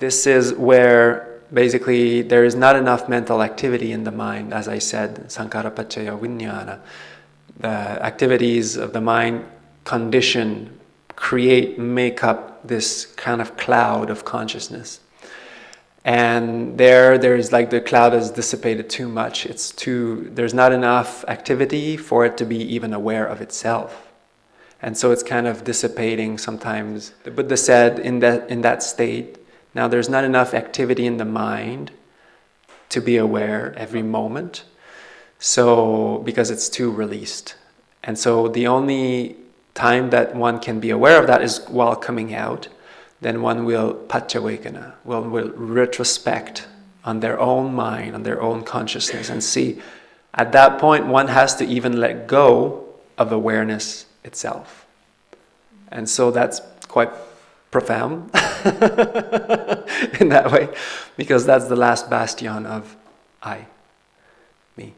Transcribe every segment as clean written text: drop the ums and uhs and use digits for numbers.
this is where basically there is not enough mental activity in the mind. As I said, sankhara paccaya vijñāna. The activities of the mind condition, create, make up this kind of cloud of consciousness. And there's like the cloud is dissipated too much. There's not enough activity for it to be even aware of itself. And so it's kind of dissipating sometimes. The Buddha said in that state, now there's not enough activity in the mind to be aware every moment. So, because it's too released. And so the only time that one can be aware of that is while coming out. Then one will paccavekana, will retrospect on their own mind, on their own consciousness, and see. At that point, one has to even let go of awareness itself. And so that's quite profound in that way, because that's the last bastion of I, me.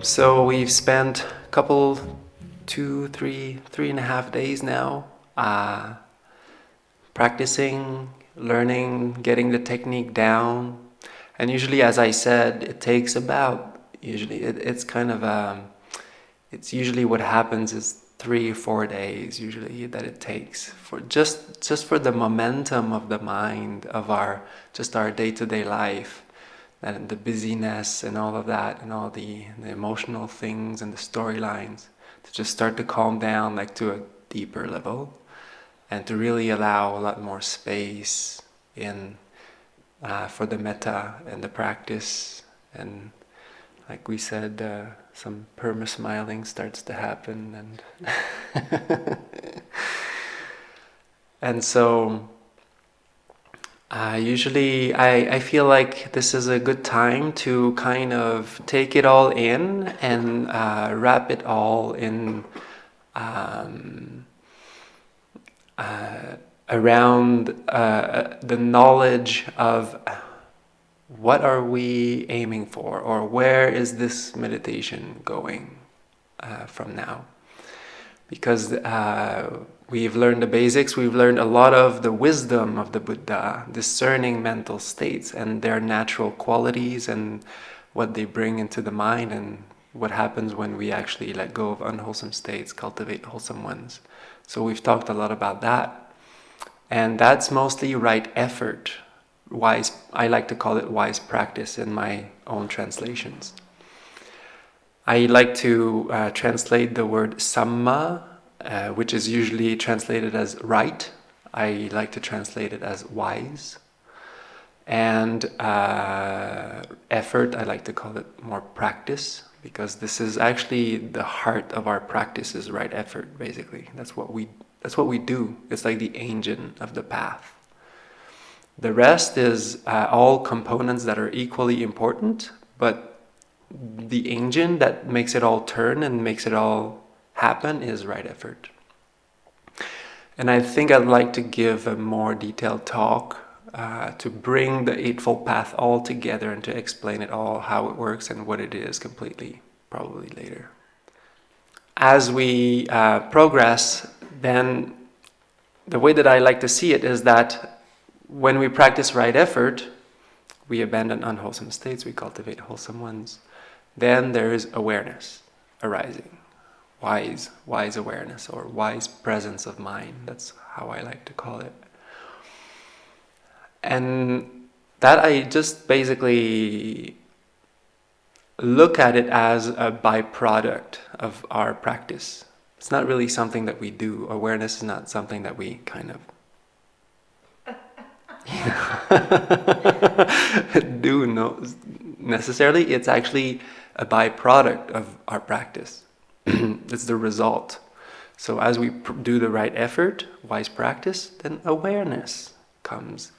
So we've spent a couple, 3.5 days now practicing, learning, getting the technique down. And usually, as I said, it takes about, it's usually what happens is 3 or 4 days usually that it takes for just for the momentum of the mind, of our day-to-day life. And the busyness and all of that and all the emotional things and the storylines to just start to calm down like to a deeper level and to really allow a lot more space in for the metta and the practice. And like we said, some perma-smiling starts to happen and and so usually I feel like this is a good time to kind of take it all in and wrap it all in around the knowledge of what are we aiming for, or where is this meditation going from now. Because we've learned the basics, we've learned a lot of the wisdom of the Buddha, discerning mental states and their natural qualities and what they bring into the mind and what happens when we actually let go of unwholesome states, cultivate wholesome ones. So we've talked a lot about that. And that's mostly right effort, wise, I like to call it wise practice in my own translations. I like to translate the word samma, which is usually translated as right. I like to translate it as wise. And effort, I like to call it more practice, because this is actually the heart of our practice is right effort, basically. That's what we do. It's like the engine of the path. The rest is all components that are equally important, but the engine that makes it all turn and makes it all happen is right effort. And I think I'd like to give a more detailed talk to bring the Eightfold Path all together and to explain it all, how it works and what it is completely, probably later. As we progress, then the way that I like to see it is that when we practice right effort, we abandon unwholesome states, we cultivate wholesome ones. Then there is awareness arising. wise awareness, or wise presence of mind. That's how I like to call it. And that I just basically look at it as a byproduct of our practice. It's not really something that we do. Awareness is not something that we kind of do necessarily. It's actually a byproduct of our practice. It's the result. So as we do the right effort, wise practice, then awareness comes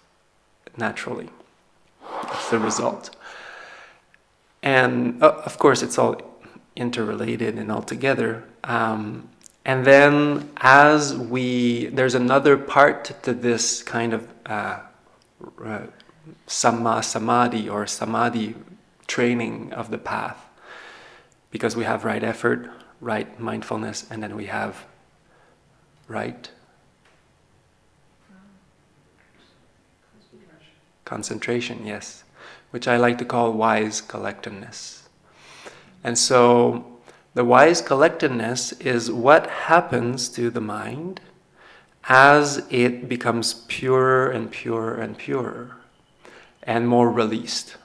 naturally. That's the result. And of course, it's all interrelated and all together. And then there's another part to this kind of samadhi or samadhi training of the path. Because we have right effort, right mindfulness, and then we have right concentration, yes, which I like to call wise collectedness. And so the wise collectedness is what happens to the mind as it becomes purer and purer and purer and more released.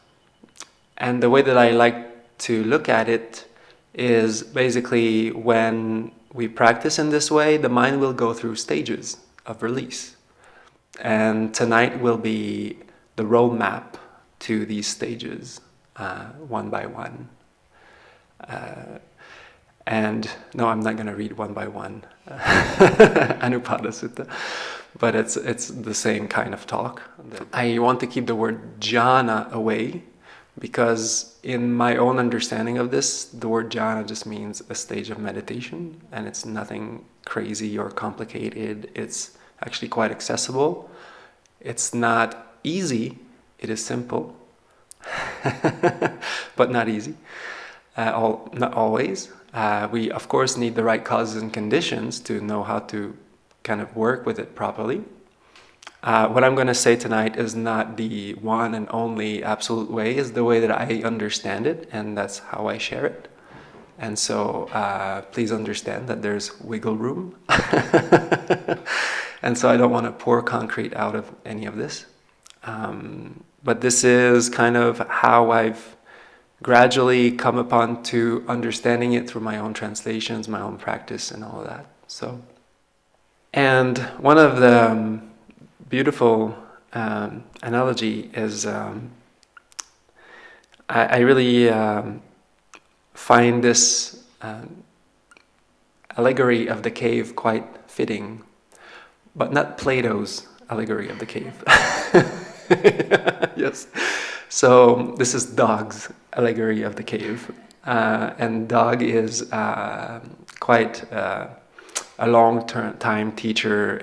And the way that I like to look at it is basically when we practice in this way, the mind will go through stages of release. And tonight will be the roadmap to these stages, one by one. And no, I'm not going to read one by one Anupada Sutta, but it's the same kind of talk. I want to keep the word jhana away, because in my own understanding of this, the word jhana just means a stage of meditation, and it's nothing crazy or complicated. It's actually quite accessible. It's not easy, it is simple, but not easy. Not always. We, of course, need the right causes and conditions to know how to kind of work with it properly. What I'm going to say tonight is not the one and only absolute way, it's the way that I understand it, and that's how I share it. And so please understand that there's wiggle room. And so I don't want to pour concrete out of any of this. But this is kind of how I've gradually come upon to understanding it through my own translations, my own practice, and all of that. So, and one of the beautiful analogy is I really find this allegory of the cave quite fitting, but not Plato's allegory of the cave. Yes. So this is Doug's allegory of the cave, and Doug is quite a long-time teacher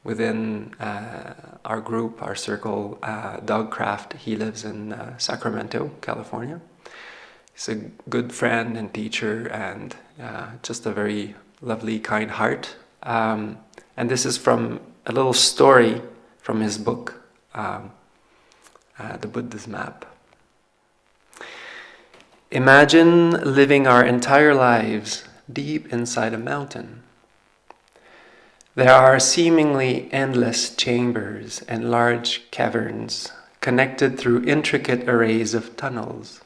within our group, our circle. Doug Kraft. He lives in Sacramento, California. He's a good friend and teacher, and just a very lovely, kind heart. And this is from a little story from his book, The Buddha's Map. Imagine living our entire lives deep inside a mountain. There are seemingly endless chambers and large caverns connected through intricate arrays of tunnels.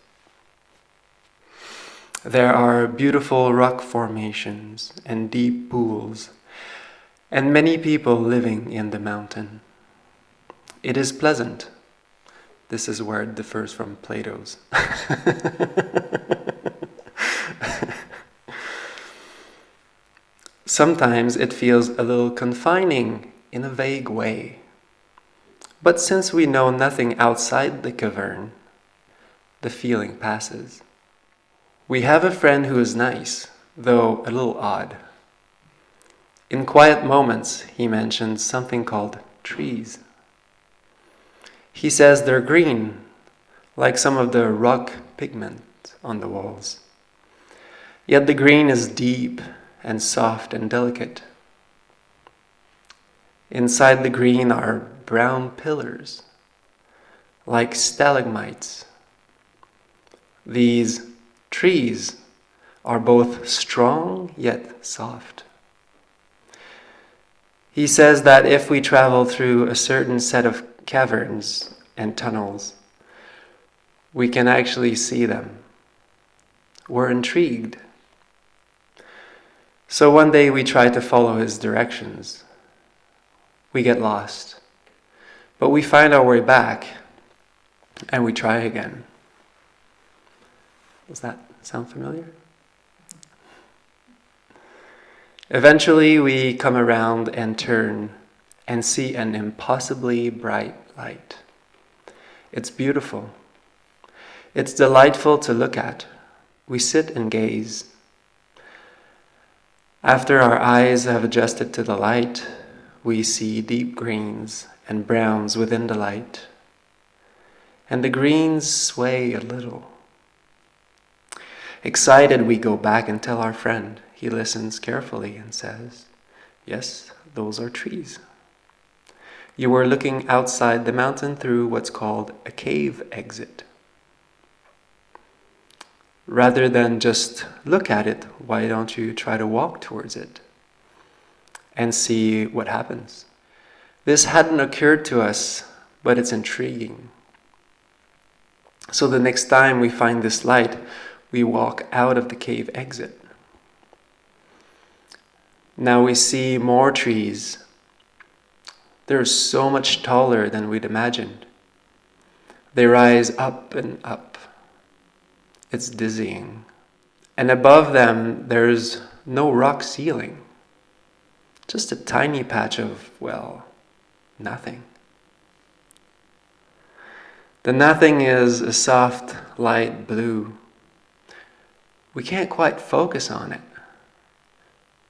There are beautiful rock formations and deep pools, and many people living in the mountain. It is pleasant. This is where it differs from Plato's. Sometimes it feels a little confining in a vague way. But since we know nothing outside the cavern, the feeling passes. We have a friend who is nice, though a little odd. In quiet moments, he mentions something called trees. He says they're green, like some of the rock pigment on the walls. Yet the green is deep and soft and delicate. Inside the green are brown pillars, like stalagmites. These trees are both strong yet soft. He says that if we travel through a certain set of caverns and tunnels, we can actually see them. We're intrigued. So one day we try to follow his directions. We get lost. But we find our way back and we try again. Does that sound familiar? Eventually we come around and turn and see an impossibly bright light. It's beautiful. It's delightful to look at. We sit and gaze. After our eyes have adjusted to the light, we see deep greens and browns within the light. And the greens sway a little. Excited, we go back and tell our friend. He listens carefully and says, "Yes, those are trees. You were looking outside the mountain through what's called a cave exit. Rather than just look at it, why don't you try to walk towards it and see what happens?" This hadn't occurred to us, but it's intriguing. So the next time we find this light, we walk out of the cave exit. Now we see more trees. They're so much taller than we'd imagined. They rise up and up. It's dizzying. And above them, there's no rock ceiling. Just a tiny patch of, well, nothing. The nothing is a soft, light blue. We can't quite focus on it,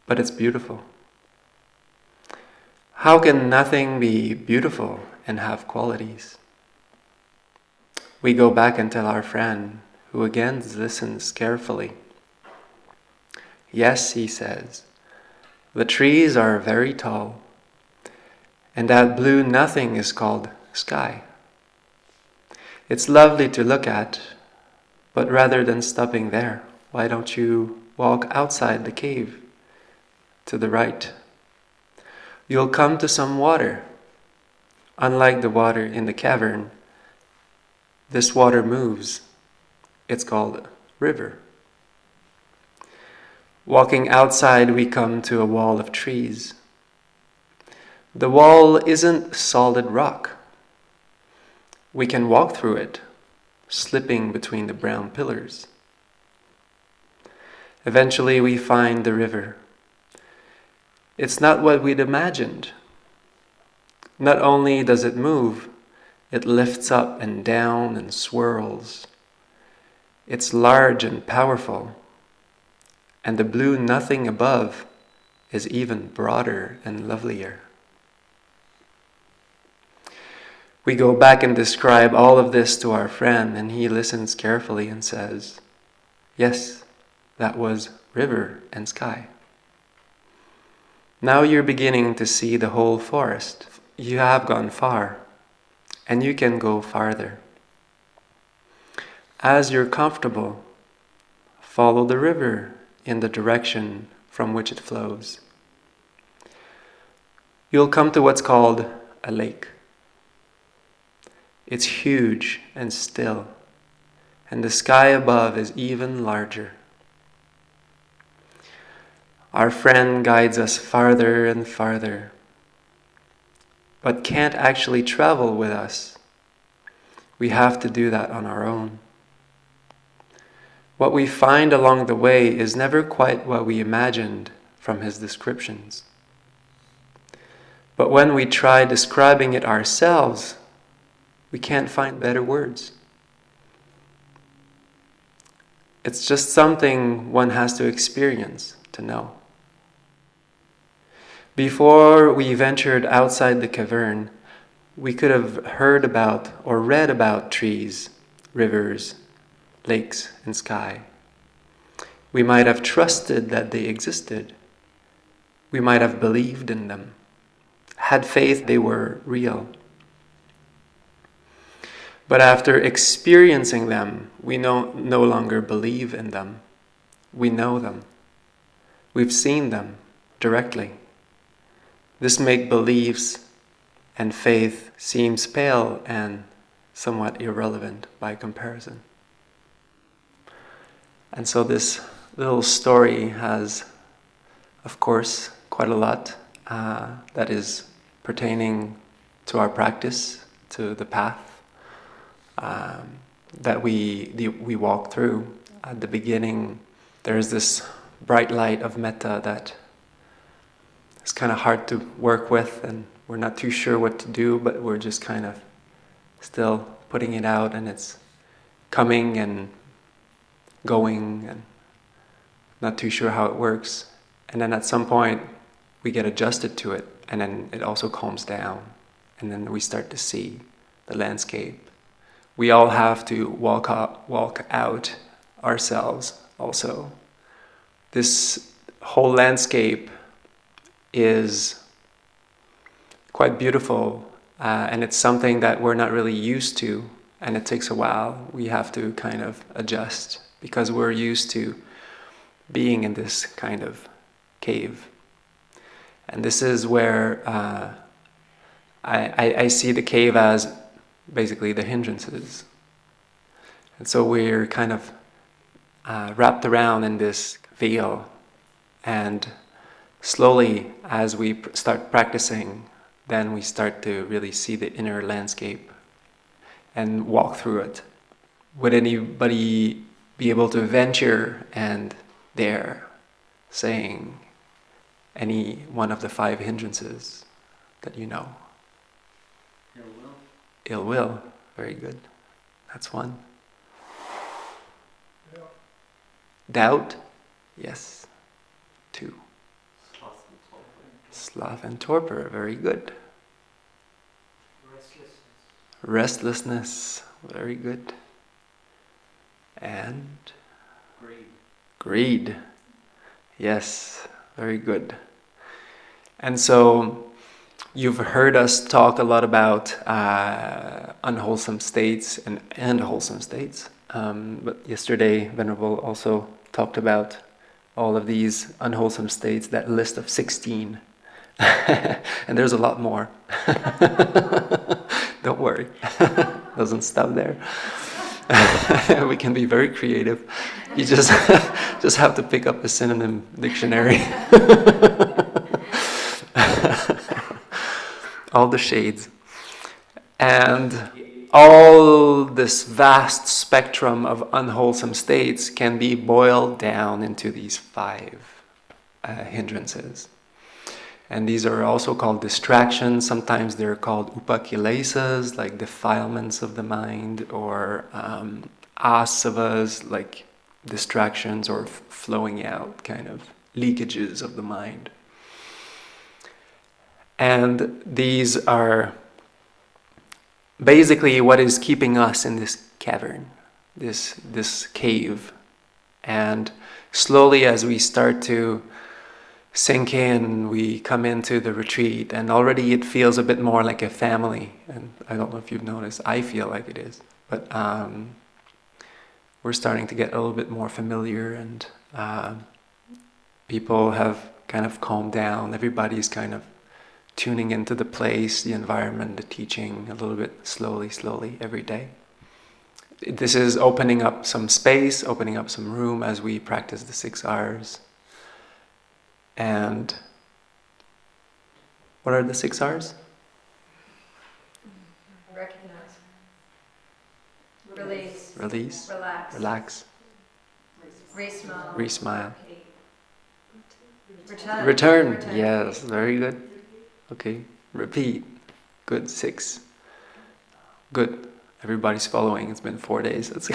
but it's beautiful. How can nothing be beautiful and have qualities? We go back and tell our friend, who again listens carefully. "Yes," he says, "the trees are very tall, and that blue nothing is called sky. It's lovely to look at, but rather than stopping there, why don't you walk outside the cave to the right? You'll come to some water. Unlike the water in the cavern, this water moves. It's called river." Walking outside, we come to a wall of trees. The wall isn't solid rock. We can walk through it, slipping between the brown pillars. Eventually we find the river. It's not what we'd imagined. Not only does it move, it lifts up and down and swirls. It's large and powerful, and the blue nothing above is even broader and lovelier. We go back and describe all of this to our friend, and he listens carefully and says, "Yes, that was river and sky. Now you're beginning to see the whole forest. You have gone far, and you can go farther. As you're comfortable, follow the river in the direction from which it flows. You'll come to what's called a lake. It's huge and still, and the sky above is even larger." Our friend guides us farther and farther, but can't actually travel with us. We have to do that on our own. What we find along the way is never quite what we imagined from his descriptions. But when we try describing it ourselves, we can't find better words. It's just something one has to experience to know. Before we ventured outside the cavern, we could have heard about or read about trees, rivers, lakes, and sky. We might have trusted that they existed. We might have believed in them, had faith they were real. But after experiencing them, we no longer believe in them. we know them. We've seen them directly. This make-believes and faith seems pale and somewhat irrelevant by comparison. And so this little story has, of course, quite a lot that is pertaining to our practice, to the path that we walk through. At the beginning, there's this bright light of metta that is kind of hard to work with, and we're not too sure what to do, but we're just kind of still putting it out, and it's coming and going, and not too sure how it works. And then at some point, we get adjusted to it, and then it also calms down, and then we start to see the landscape. We all have to walk out ourselves also. This whole landscape is quite beautiful, and it's something that we're not really used to, and it takes a while. We have to kind of adjust because we're used to being in this kind of cave. And this is where I see the cave as basically the hindrances. And so we're kind of wrapped around in this veil, and slowly as we start practicing, then we start to really see the inner landscape and walk through it. Would anybody be able to venture and dare saying any one of the 5 hindrances that you know? Ill will. Ill will, very good. That's one. Doubt, yes. 2. Sloth and torpor, very good. Restlessness, very good. And greed, yes, very good. And so you've heard us talk a lot about unwholesome states and wholesome states. But yesterday, Venerable also talked about all of these unwholesome states, that list of 16. And there's a lot more. Don't worry. Doesn't stop there. We can be very creative. You just have to pick up a synonym dictionary. All the shades. And all this vast spectrum of unwholesome states can be boiled down into these 5 hindrances. And these are also called distractions. Sometimes they're called upakilesas, like defilements of the mind, or asavas, like distractions or flowing out, kind of leakages of the mind. And these are basically what is keeping us in this cavern, this cave. And slowly as we start to sink in, we come into the retreat, and already it feels a bit more like a family. And I don't know if you've noticed, I feel like it is. But we're starting to get a little bit more familiar, and people have kind of calmed down. Everybody's kind of tuning into the place, the environment, the teaching a little bit slowly every day. This is opening up some space, opening up some room as we practice the 6 R's. And what are the 6 R's? Recognize. Release. Release. Relax. Relax. Re-smile. Re-smile. Return. Return. Yes, very good. Okay. Repeat. Good. 6. Good. Everybody's following. It's been 4 days. That's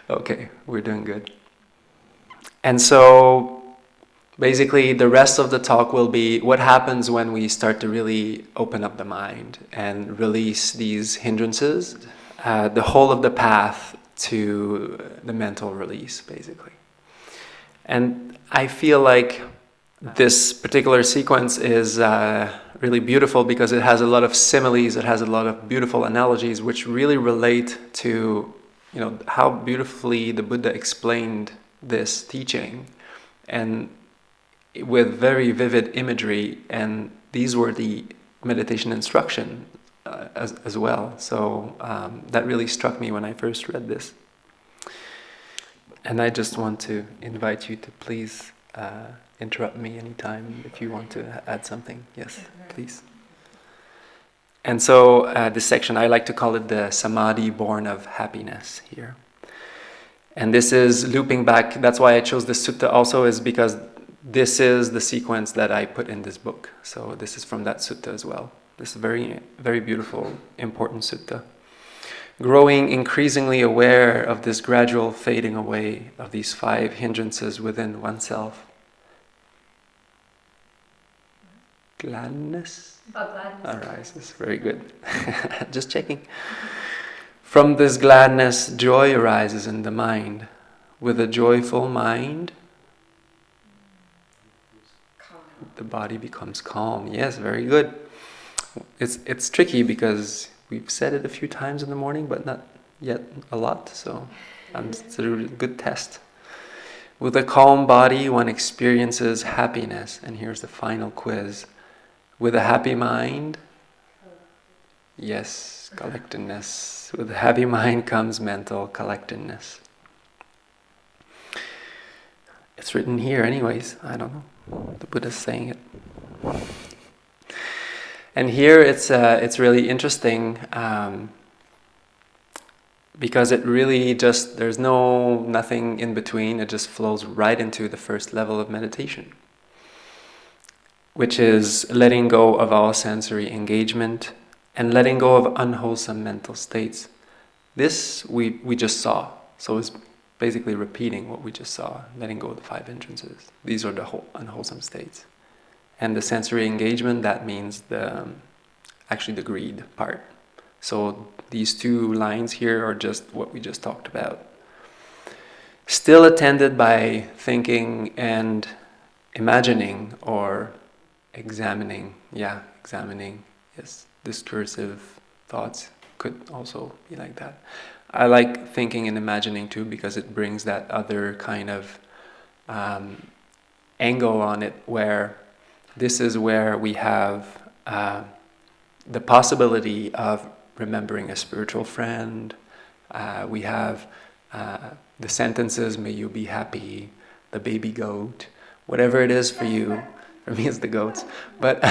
okay, we're doing good. And so basically the rest of the talk will be what happens when we start to really open up the mind and release these hindrances, the whole of the path to the mental release, basically. And I feel like this particular sequence is really beautiful because it has a lot of similes, it has a lot of beautiful analogies which really relate to how beautifully the Buddha explained this teaching, and with very vivid imagery, and these were the meditation instruction as well. So that really struck me when I first read this. And I just want to invite you to please interrupt me anytime if you want to add something. Yes, please. And so this section, I like to call it the Samādhi born of happiness here. And this is looping back. That's why I chose this sutta also, is because this is the sequence that I put in this book. So this is from that sutta as well. This is very, very beautiful, important sutta. Growing increasingly aware of this gradual fading away of these 5 hindrances within oneself. Gladness? Gladness. Arises. Very good. Just checking. From this gladness, joy arises in the mind. With a joyful mind, the body becomes calm. Yes, very good. It's tricky because we've said it a few times in the morning, but not yet a lot, so it's a good test. With a calm body, one experiences happiness. And here's the final quiz. With a happy mind, yes, collectedness. With a happy mind comes mental collectedness. It's written here anyways, I don't know. The Buddha's saying it. And here it's really interesting because it really just, there's nothing in between. It just flows right into the first level of meditation, which is letting go of all sensory engagement and letting go of unwholesome mental states. This we just saw, so it's basically repeating what we just saw, letting go of the 5 hindrances. These are the unwholesome states. And the sensory engagement, that means actually the greed part. So these 2 lines here are just what we just talked about. Still attended by thinking and imagining or examining. Yes, discursive thoughts could also be like that. I like thinking and imagining too because it brings that other kind of angle on it, where this is where we have the possibility of remembering a spiritual friend. We have the sentences, may you be happy, the baby goat, whatever it is for you. For me, it's the goats, but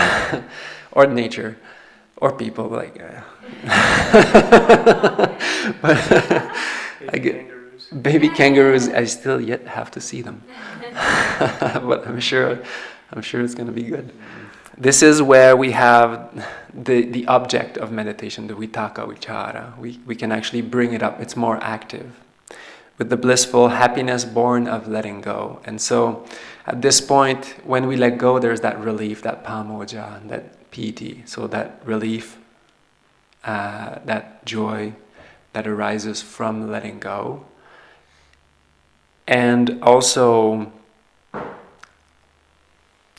or nature, or people like. But baby kangaroos. I still yet have to see them, but I'm sure it's going to be good. This is where we have the object of meditation, the vitakka vichara. We can actually bring it up. It's more active. With the blissful happiness born of letting go. And so at this point, when we let go, there's that relief, that pamoja, that piti. So that relief, that joy that arises from letting go. And also,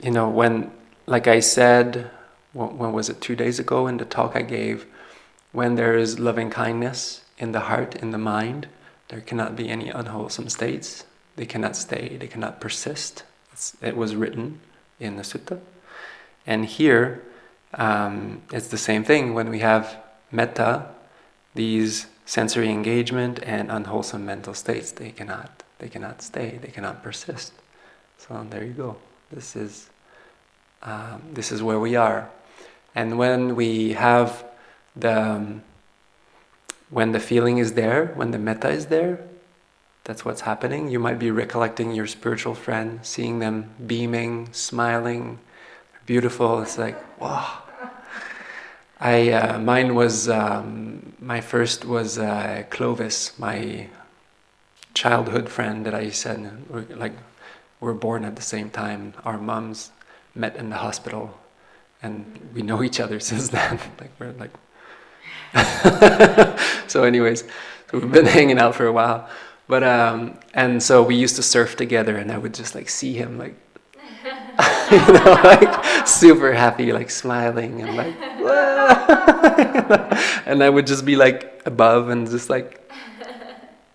when, like I said, when was it, 2 days ago in the talk I gave, when there is loving kindness in the heart, in the mind, there cannot be any unwholesome states. They cannot stay, they cannot persist. It was written in the sutta. And here, it's the same thing. When we have metta, these sensory engagement and unwholesome mental states, they cannot stay, they cannot persist. So there you go. This is where we are. And when we have when the feeling is there, when the metta is there, that's what's happening. You might be recollecting your spiritual friend, seeing them beaming, smiling, beautiful. It's like, wow. Mine was, my first was Clovis, my childhood friend that I said, we're born at the same time. Our moms met in the hospital, and we know each other since then. So anyways, we've been hanging out for a while. But and so we used to surf together, and I would just see him super happy, smiling, and and I would just be above and just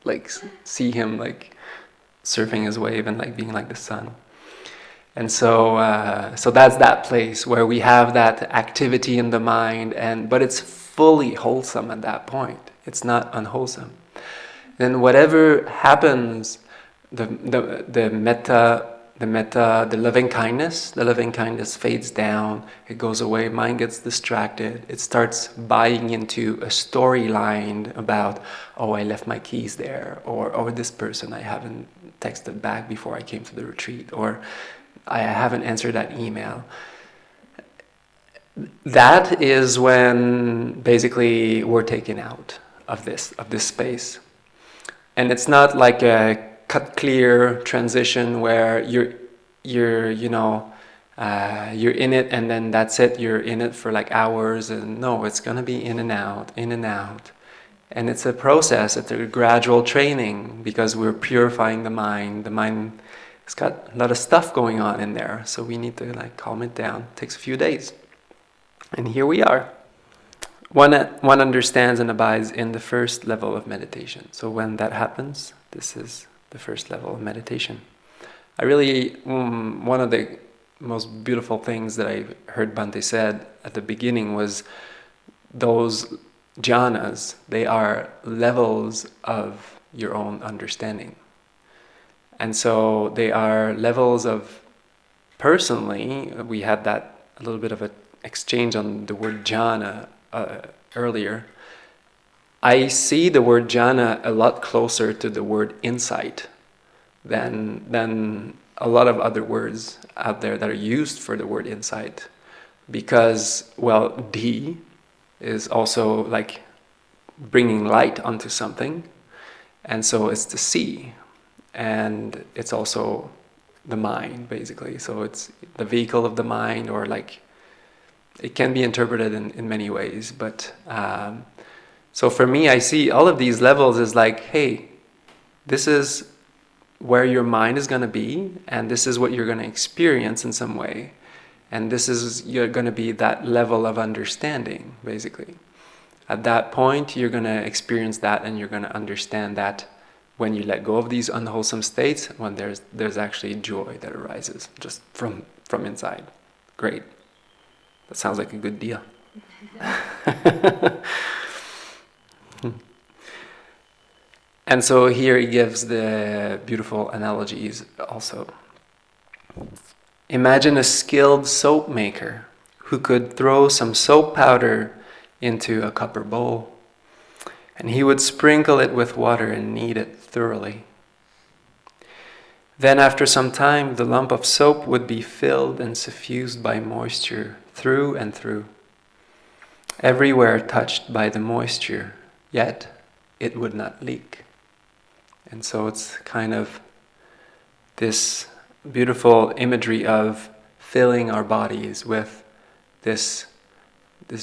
like see him like surfing his wave and like being like the sun. And so that's that place where we have that activity in the mind, but it's fully wholesome at that point. It's not unwholesome. Then whatever happens, the metta, the loving kindness fades down. It goes away. Mind gets distracted. It starts buying into a storyline about, oh, I left my keys there, or this person I haven't texted back before I came to the retreat, or I haven't answered that email. That is when basically we're taken out of this space. And it's not like a cut clear transition where you're in it and then that's it. You're in it for like hours, and no, it's gonna be in and out, and it's a process. It's a gradual training because we're purifying the mind. The mind has got a lot of stuff going on in there, so we need to like calm it down. It takes a few days, and here we are. One understands and abides in the first level of meditation. So when that happens, this is the first level of meditation. I really, one of the most beautiful things that I heard Bhante said at the beginning was those jhanas, they are levels of your own understanding. And so they are levels of, personally, we had that a little bit of an exchange on the word jhana earlier. I see the word jhana a lot closer to the word insight than a lot of other words out there that are used for the word insight, because, well, D is also like bringing light onto something, and so it's the see, and it's also the mind, basically. So it's the vehicle of the mind, or like it can be interpreted in many ways, but so for me, I see all of these levels as like, hey, this is where your mind is going to be, and this is what you're going to experience in some way, and you're going to be that level of understanding, basically. At that point, you're going to experience that, and you're going to understand that when you let go of these unwholesome states, when there's actually joy that arises just from inside. Great. That sounds like a good deal. And so here he gives the beautiful analogies also. Imagine a skilled soap maker who could throw some soap powder into a copper bowl, and he would sprinkle it with water and knead it thoroughly. Then after some time, the lump of soap would be filled and suffused by moisture through and through, everywhere touched by the moisture, yet it would not leak. And so it's kind of this beautiful imagery of filling our bodies with this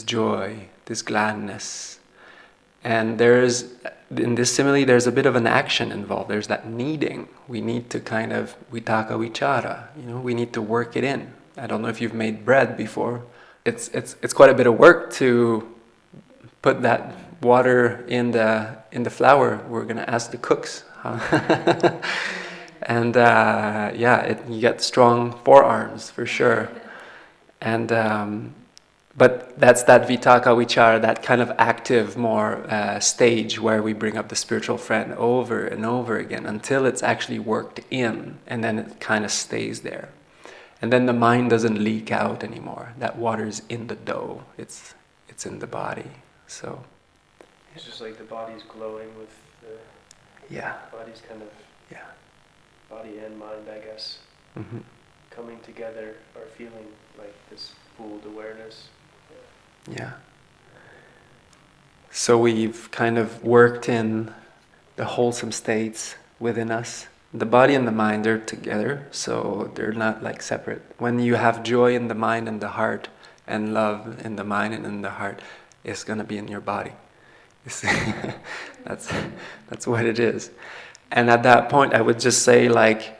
joy, this gladness. And in this simile, there's a bit of an action involved. There's that kneading. We need to kind of vitaka vichara, we need to work it in. I don't know if you've made bread before. It's quite a bit of work to put that water in the flour. We're going to ask the cooks. And you get strong forearms for sure. And but that's that vitaka vichara, that kind of active more stage where we bring up the spiritual friend over and over again until it's actually worked in, and then it kind of stays there. And then the mind doesn't leak out anymore. That water's in the dough. It's in the body. So it's just like the body's glowing with the body's kind of body and mind, I guess, coming together or feeling like this pooled awareness. Yeah. So we've kind of worked in the wholesome states within us. The body and the mind, they're together, so they're not like separate. When you have joy in the mind and the heart, and love in the mind and in the heart, it's going to be in your body. That's what it is. And at that point, I would just say, like,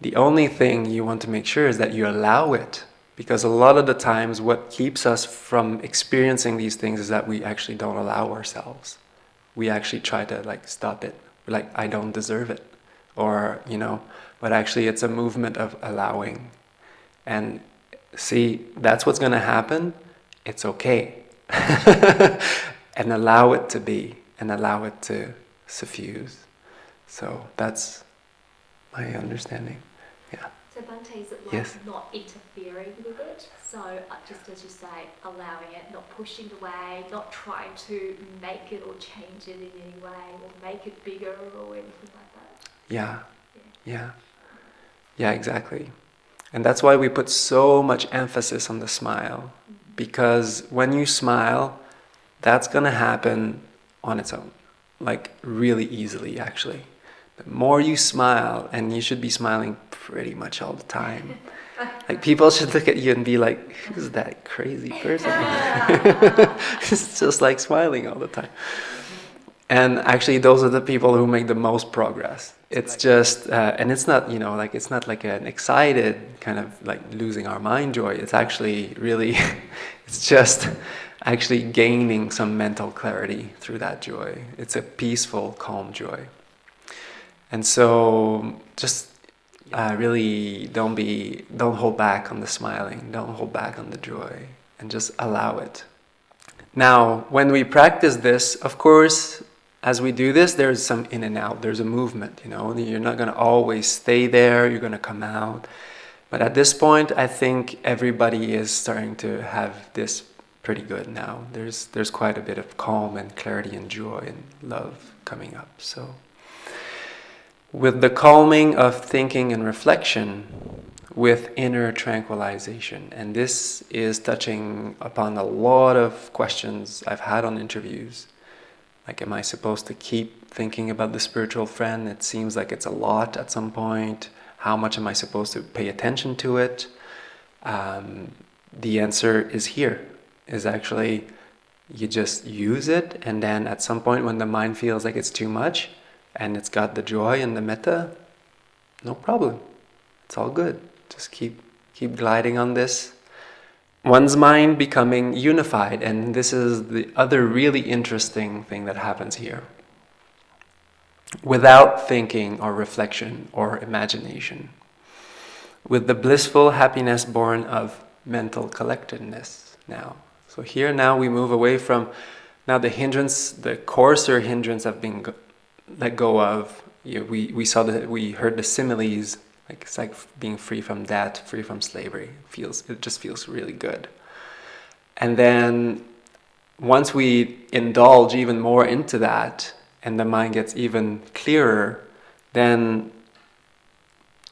the only thing you want to make sure is that you allow it. Because a lot of the times what keeps us from experiencing these things is that we actually don't allow ourselves. We actually try to like stop it like I don't deserve it, or but actually it's a movement of allowing. And see, that's what's going to happen. It's okay. And allow it to be, and allow it to suffuse. So that's my understanding. Yeah. So Bhante, is it like Yes. not interfering with it? So just as you say, allowing it, not pushing away, not trying to make it or change it in any way, or make it bigger or anything like that? Yeah, exactly. And that's why we put so much emphasis on the smile. Because when you smile, that's going to happen on its own. Like really easily, actually. The more you smile, and you should be smiling pretty much all the time. Like people should look at you and be like, who's that crazy person? It's just like smiling all the time. And actually those are the people who make the most progress. It's just, and it's not, it's not like an excited kind of like losing our mind joy. It's actually really, it's just actually gaining some mental clarity through that joy. It's a peaceful, calm joy. And so just really don't hold back on the smiling, don't hold back on the joy, and just allow it. Now, when we practice this, of course, as we do this, there's some in and out, there's a movement, You're not going to always stay there, you're going to come out. But at this point, I think everybody is starting to have this pretty good now. There's quite a bit of calm and clarity and joy and love coming up. So, with the calming of thinking and reflection, with inner tranquilization. And this is touching upon a lot of questions I've had on interviews. Like, am I supposed to keep thinking about the spiritual friend? It seems like it's a lot at some point. How much am I supposed to pay attention to it? The answer is here, is actually you just use it, and then at some point when the mind feels like it's too much, and it's got the joy and the metta, no problem. It's all good. Just keep gliding on this. One's mind becoming unified, and this is the other really interesting thing that happens here. Without thinking or reflection or imagination. With the blissful happiness born of mental collectedness now. So here now we move away from, now the hindrance, the coarser hindrance have been let go of. We saw that, we heard the similes, like it's like being free from debt, free from slavery. It just feels really good. And then once we indulge even more into that, and the mind gets even clearer, then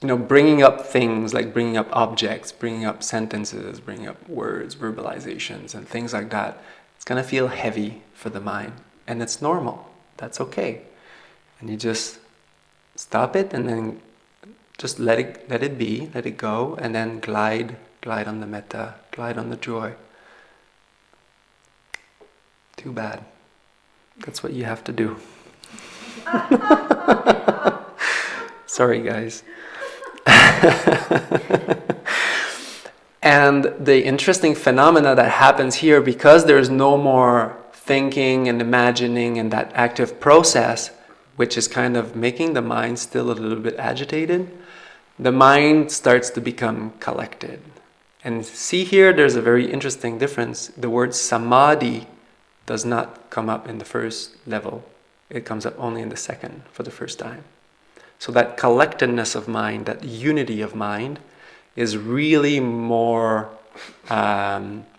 bringing up things, like bringing up objects, bringing up sentences, bringing up words, verbalizations, and things like that, it's going to feel heavy for the mind. And it's normal. That's okay. And you just stop it, and then just let it be, let it go, and then glide on the metta, glide on the joy. Too bad. That's what you have to do. Sorry, guys. And the interesting phenomena that happens here, because there's no more thinking and imagining and that active process, which is kind of making the mind still a little bit agitated, the mind starts to become collected. And see here, there's a very interesting difference. The word Samādhi does not come up in the first level. It comes up only in the second for the first time. So that collectedness of mind, that unity of mind, is really more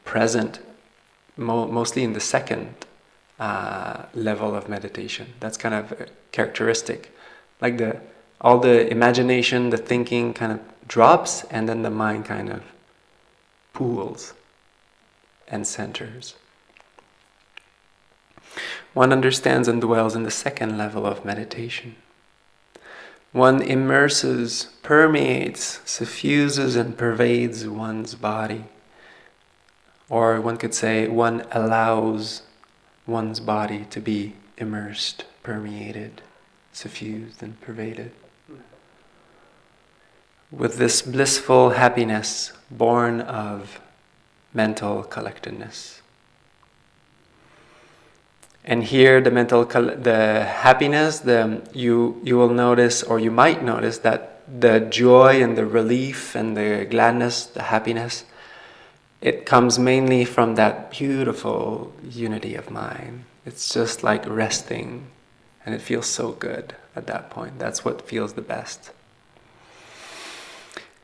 present, mostly in the second level of meditation. That's kind of characteristic. Like all the imagination, the thinking kind of drops, and then the mind kind of pools and centers. One understands and dwells in the second level of meditation. One immerses, permeates, suffuses and pervades one's body. Or one could say one allows one's body to be immersed, permeated, suffused and pervaded. With this blissful happiness born of mental collectedness. And here the happiness, you will notice, or you might notice, that the joy and the relief and the gladness, the happiness, it comes mainly from that beautiful unity of mind. It's just like resting, and it feels so good at that point. That's what feels the best.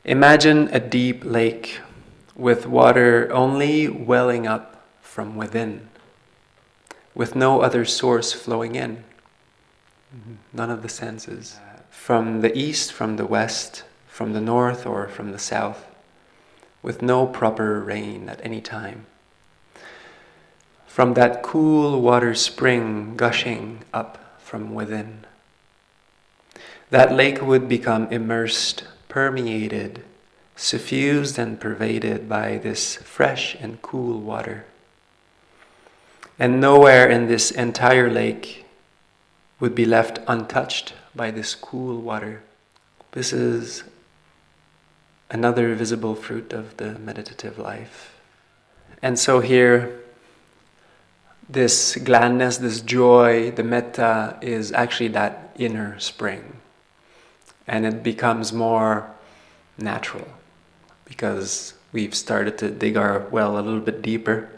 Imagine a deep lake with water only welling up from within, with no other source flowing in. None of the senses. From the east, from the west, from the north or from the south, with no proper rain at any time. From that cool water spring gushing up from within. That lake would become immersed, permeated, suffused and pervaded by this fresh and cool water. And nowhere in this entire lake would be left untouched by this cool water. This is another visible fruit of the meditative life. And so here, this gladness, this joy, the metta is actually that inner spring. And it becomes more natural because we've started to dig our well a little bit deeper,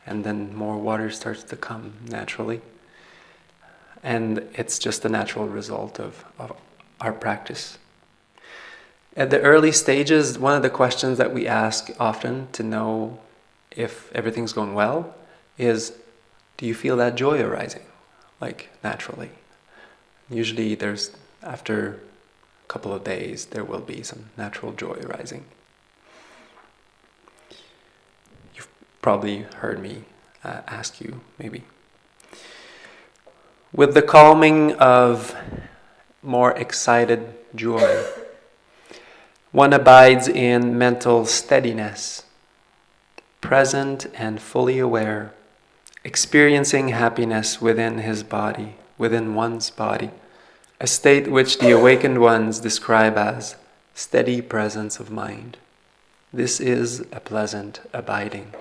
and then more water starts to come naturally. And it's just a natural result of our practice. At the early stages, one of the questions that we ask often to know if everything's going well is, do you feel that joy arising? Like naturally. Usually after a couple of days, there will be some natural joy arising. You've probably heard me ask you, maybe. With the calming of more excited joy, one abides in mental steadiness, present and fully aware, experiencing happiness within his body, within one's body, a state which the awakened ones describe as steady presence of mind. This is a pleasant abiding.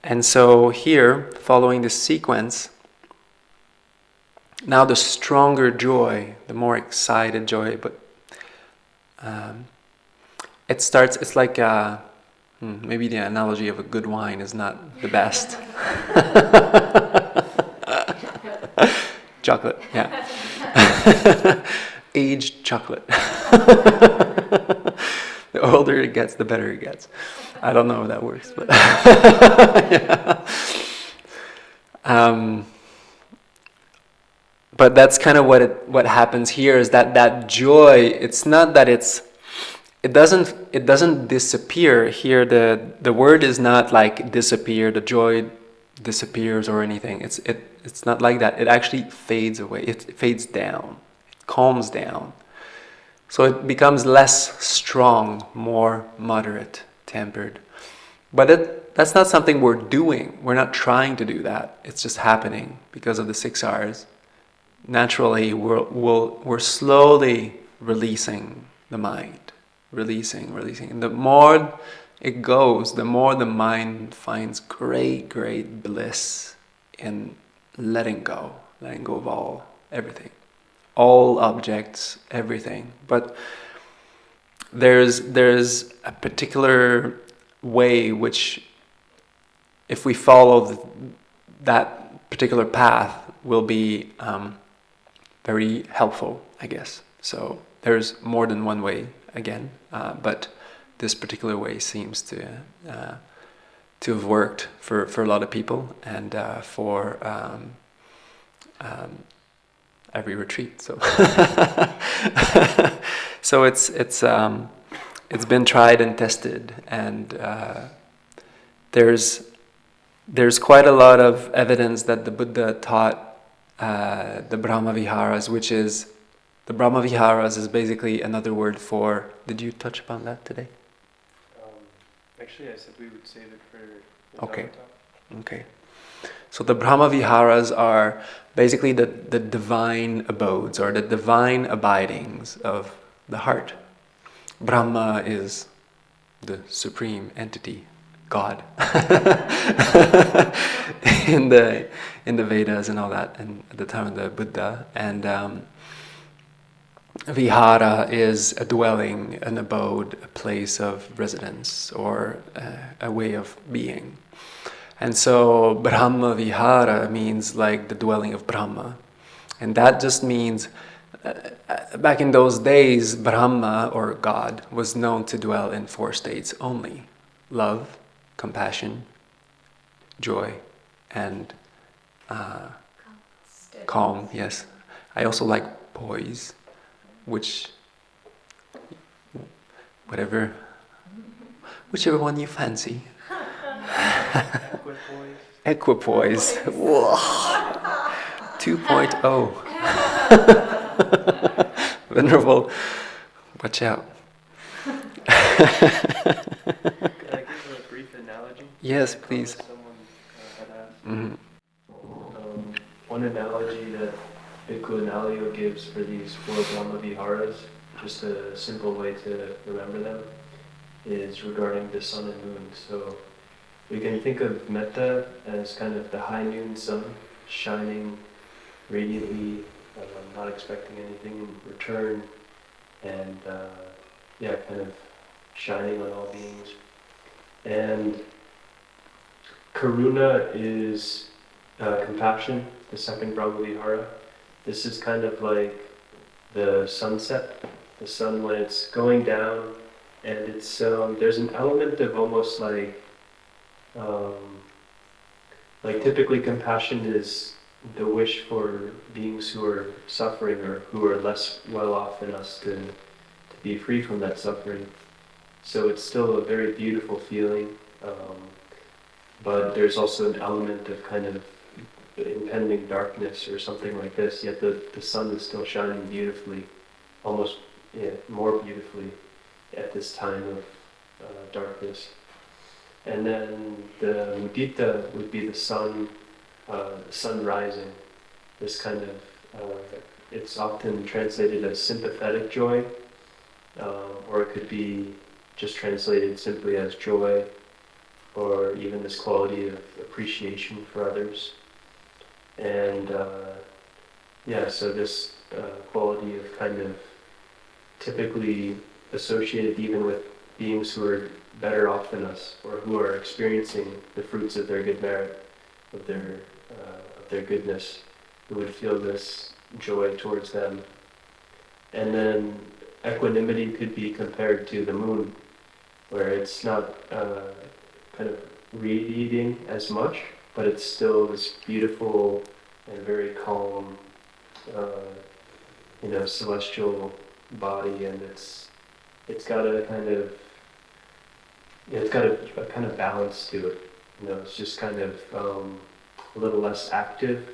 And so here, following this sequence, now the stronger joy, the more excited joy, but it's like maybe the analogy of a good wine is not the best. Chocolate, yeah. Aged chocolate. The older it gets, the better it gets. I don't know if that works, but yeah. But that's kind of what happens here is that joy. It's not that it doesn't disappear here. The word is not like disappear. The joy disappears or anything. It's not like that. It actually fades away. It fades down. It calms down. So it becomes less strong, more moderate, tempered. But that's not something we're doing. We're not trying to do that. It's just happening because of the 6 R's. Naturally, we're slowly releasing the mind, releasing. And the more it goes, the more the mind finds great bliss in letting go of everything, all objects, everything. But there's a particular way which, if we follow that particular path, will be very helpful, I guess. So there's more than one way, again, but this particular way seems to have worked for a lot of people and for every retreat. So so it's been tried and tested, and there's quite a lot of evidence that the Buddha taught the Brahmaviharas, which is, the Brahmaviharas is basically another word for, did you touch upon that today? Actually, I said we would save it for the Okay. So the Brahmaviharas are basically the divine abodes, or the divine abidings of the heart. Brahma is the supreme entity, God in the Vedas and all that, and at the time of the Buddha. And vihara is a dwelling, an abode, a place of residence, or a way of being. And so Brahmavihāra means like the dwelling of Brahma. And that just means, back in those days, Brahma, or God, was known to dwell in 4 states only: love, compassion, joy, and calm. Yes. I also like poise, whichever one you fancy. Equipoise. Whoa. 2.0. Venerable, watch out. Can I give a brief analogy? Yes, please. Someone had asked. Mm-hmm. One analogy that Bhikkhu Nalio gives for these 4 Brahmaviharas, just a simple way to remember them, is regarding the sun and moon. So we can think of metta as kind of the high noon sun, shining radiantly, not expecting anything in return, and kind of shining on all beings. And Karuna is compassion, the second Brahmavihara. This is kind of like the sunset, the sun when it's going down, and it's there's an element of almost like typically compassion is the wish for beings who are suffering or who are less well off than us to be free from that suffering. So it's still a very beautiful feeling, but there's also an element of kind of impending darkness or something like this, yet the sun is still shining beautifully, almost more beautifully at this time of darkness. And then the mudita would be the sun rising. This kind of, it's often translated as sympathetic joy, or it could be just translated simply as joy, or even this quality of appreciation for others. And so this quality of kind of typically associated even with beings who are better off than us, or who are experiencing the fruits of their good merit, of their goodness, who would feel this joy towards them. And then equanimity could be compared to the moon, where it's not kind of radiating as much, but it's still this beautiful and very calm, celestial body, and it's got a kind of balance to it. It's just kind of a little less active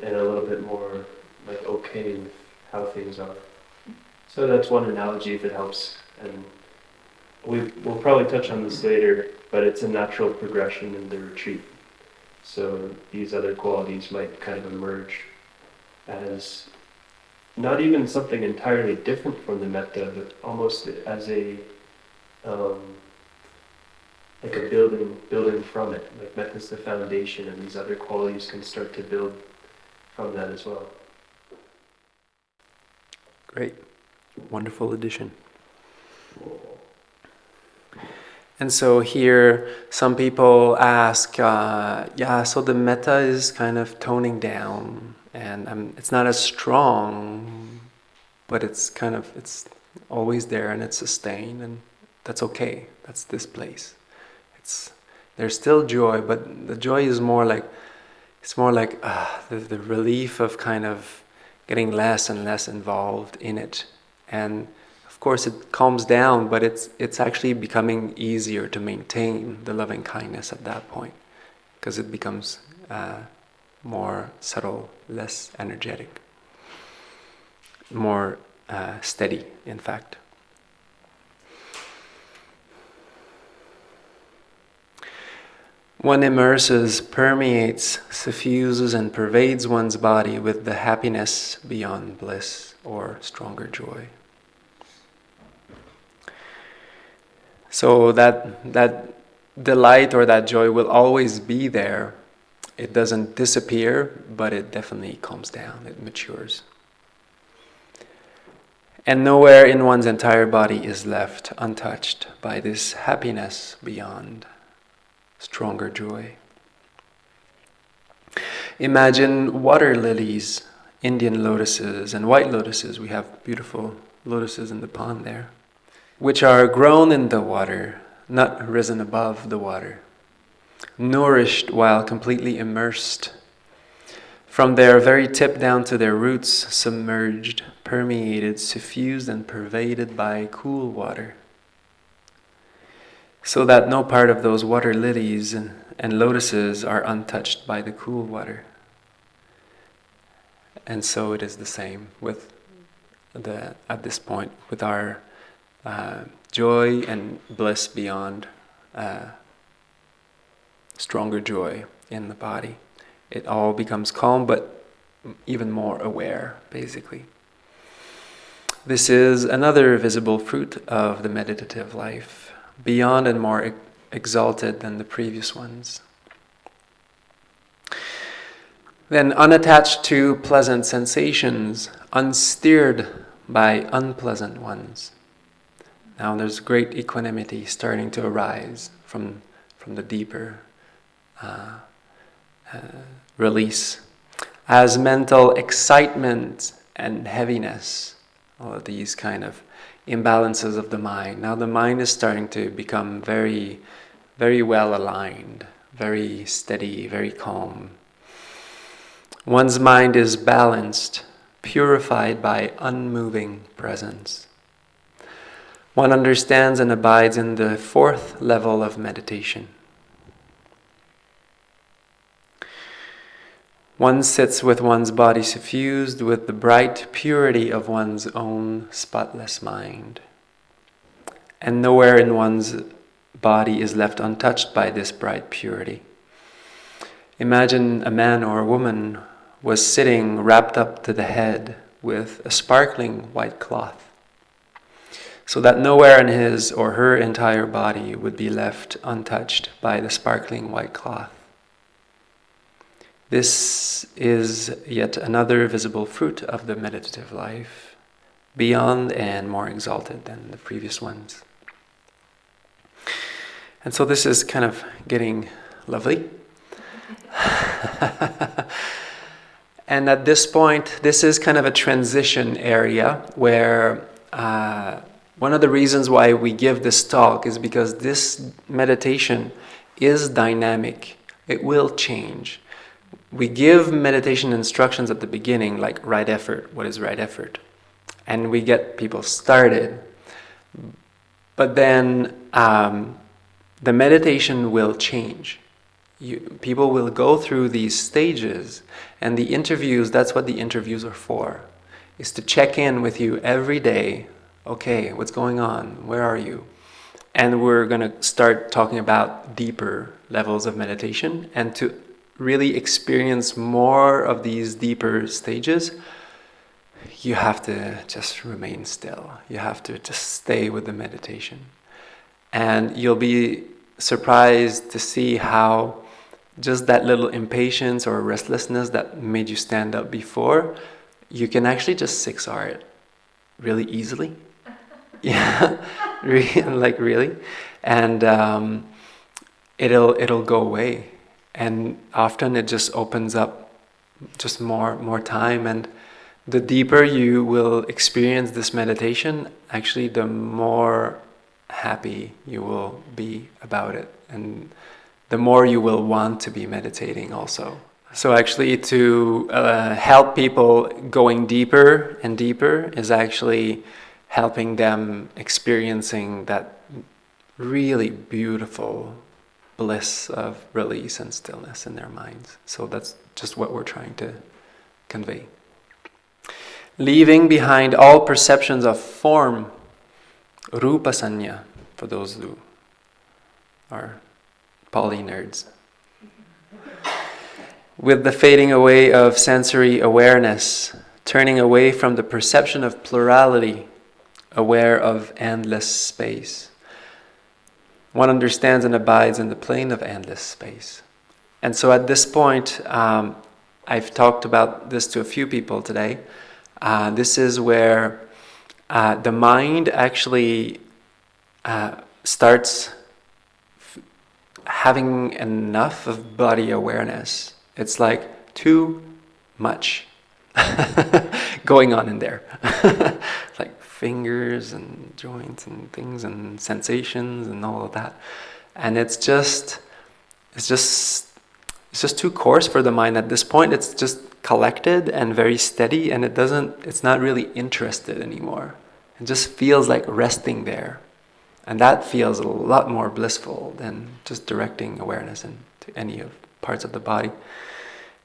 and a little bit more like okay with how things are. So that's one analogy if it helps, and we'll probably touch on this later, but it's a natural progression in the retreat. So these other qualities might kind of emerge as not even something entirely different from the metta, but almost as a like a building from it. Like metta's the foundation, and these other qualities can start to build from that as well. Great. Wonderful addition. And so here, some people ask, so the metta is kind of toning down, and it's not as strong, but it's always there, and it's sustained, and that's okay. That's this place. There's still joy, but the joy is more like the relief of kind of getting less and less involved in it, and of course it calms down, but it's actually becoming easier to maintain the loving kindness at that point, because it becomes more subtle, less energetic, more steady, in fact. One immerses, permeates, suffuses, and pervades one's body with the happiness beyond bliss, or stronger joy. So that delight or that joy will always be there. It doesn't disappear, but it definitely calms down, it matures. And nowhere in one's entire body is left untouched by this happiness beyond stronger joy. Imagine water lilies, Indian lotuses and white lotuses. We have beautiful lotuses in the pond there, which are grown in the water, not risen above the water, nourished while completely immersed. From their very tip down to their roots, submerged, permeated, suffused and pervaded by cool water. So that no part of those water lilies and lotuses are untouched by the cool water. And so it is the same with at this point, with our joy and bliss beyond stronger joy in the body. It all becomes calm, but even more aware, basically. This is another visible fruit of the meditative life, beyond and more exalted than the previous ones. Then unattached to pleasant sensations, unsteered by unpleasant ones. Now there's great equanimity starting to arise from the deeper release. As mental excitement and heaviness, all of these kind of imbalances of the mind. Now the mind is starting to become very, very well aligned, very steady, very calm. One's mind is balanced, purified by unmoving presence. One understands and abides in the fourth level of meditation. One sits with one's body suffused with the bright purity of one's own spotless mind. And nowhere in one's body is left untouched by this bright purity. Imagine a man or a woman was sitting wrapped up to the head with a sparkling white cloth, so that nowhere in his or her entire body would be left untouched by the sparkling white cloth. This is yet another visible fruit of the meditative life, beyond and more exalted than the previous ones. And so this is kind of getting lovely. And at this point, this is kind of a transition area where one of the reasons why we give this talk is because this meditation is dynamic. It will change. We give meditation instructions at the beginning, like right effort. What is right effort? And we get people started. But then the meditation will change. People will go through these stages, and the interviews, that's what the interviews are for, is to check in with you every day. Okay, what's going on? Where are you? And we're going to start talking about deeper levels of meditation, and to really experience more of these deeper stages, you have to just remain still. You have to just stay with the meditation. And you'll be surprised to see how just that little impatience or restlessness that made you stand up before, you can actually just 6R it really easily. Yeah, really. And it'll go away. And often it just opens up just more time. And the deeper you will experience this meditation, actually the more happy you will be about it. And the more you will want to be meditating also. So actually to help people going deeper and deeper is actually helping them experiencing that really beautiful bliss of release and stillness in their minds. So that's just what we're trying to convey. Leaving behind all perceptions of form, rupa sanya, for those who are poly nerds. With the fading away of sensory awareness, turning away from the perception of plurality, aware of endless space. one understands and abides in the plane of endless space. And so at this point, I've talked about this to a few people today. This is where the mind actually starts having enough of body awareness. It's like too much going on in there. Like fingers and joints and things and sensations and all of that. And it's just too coarse for the mind at this point. It's just collected and very steady, and it's not really interested anymore. It just feels like resting there. And that feels a lot more blissful than just directing awareness into any of parts of the body.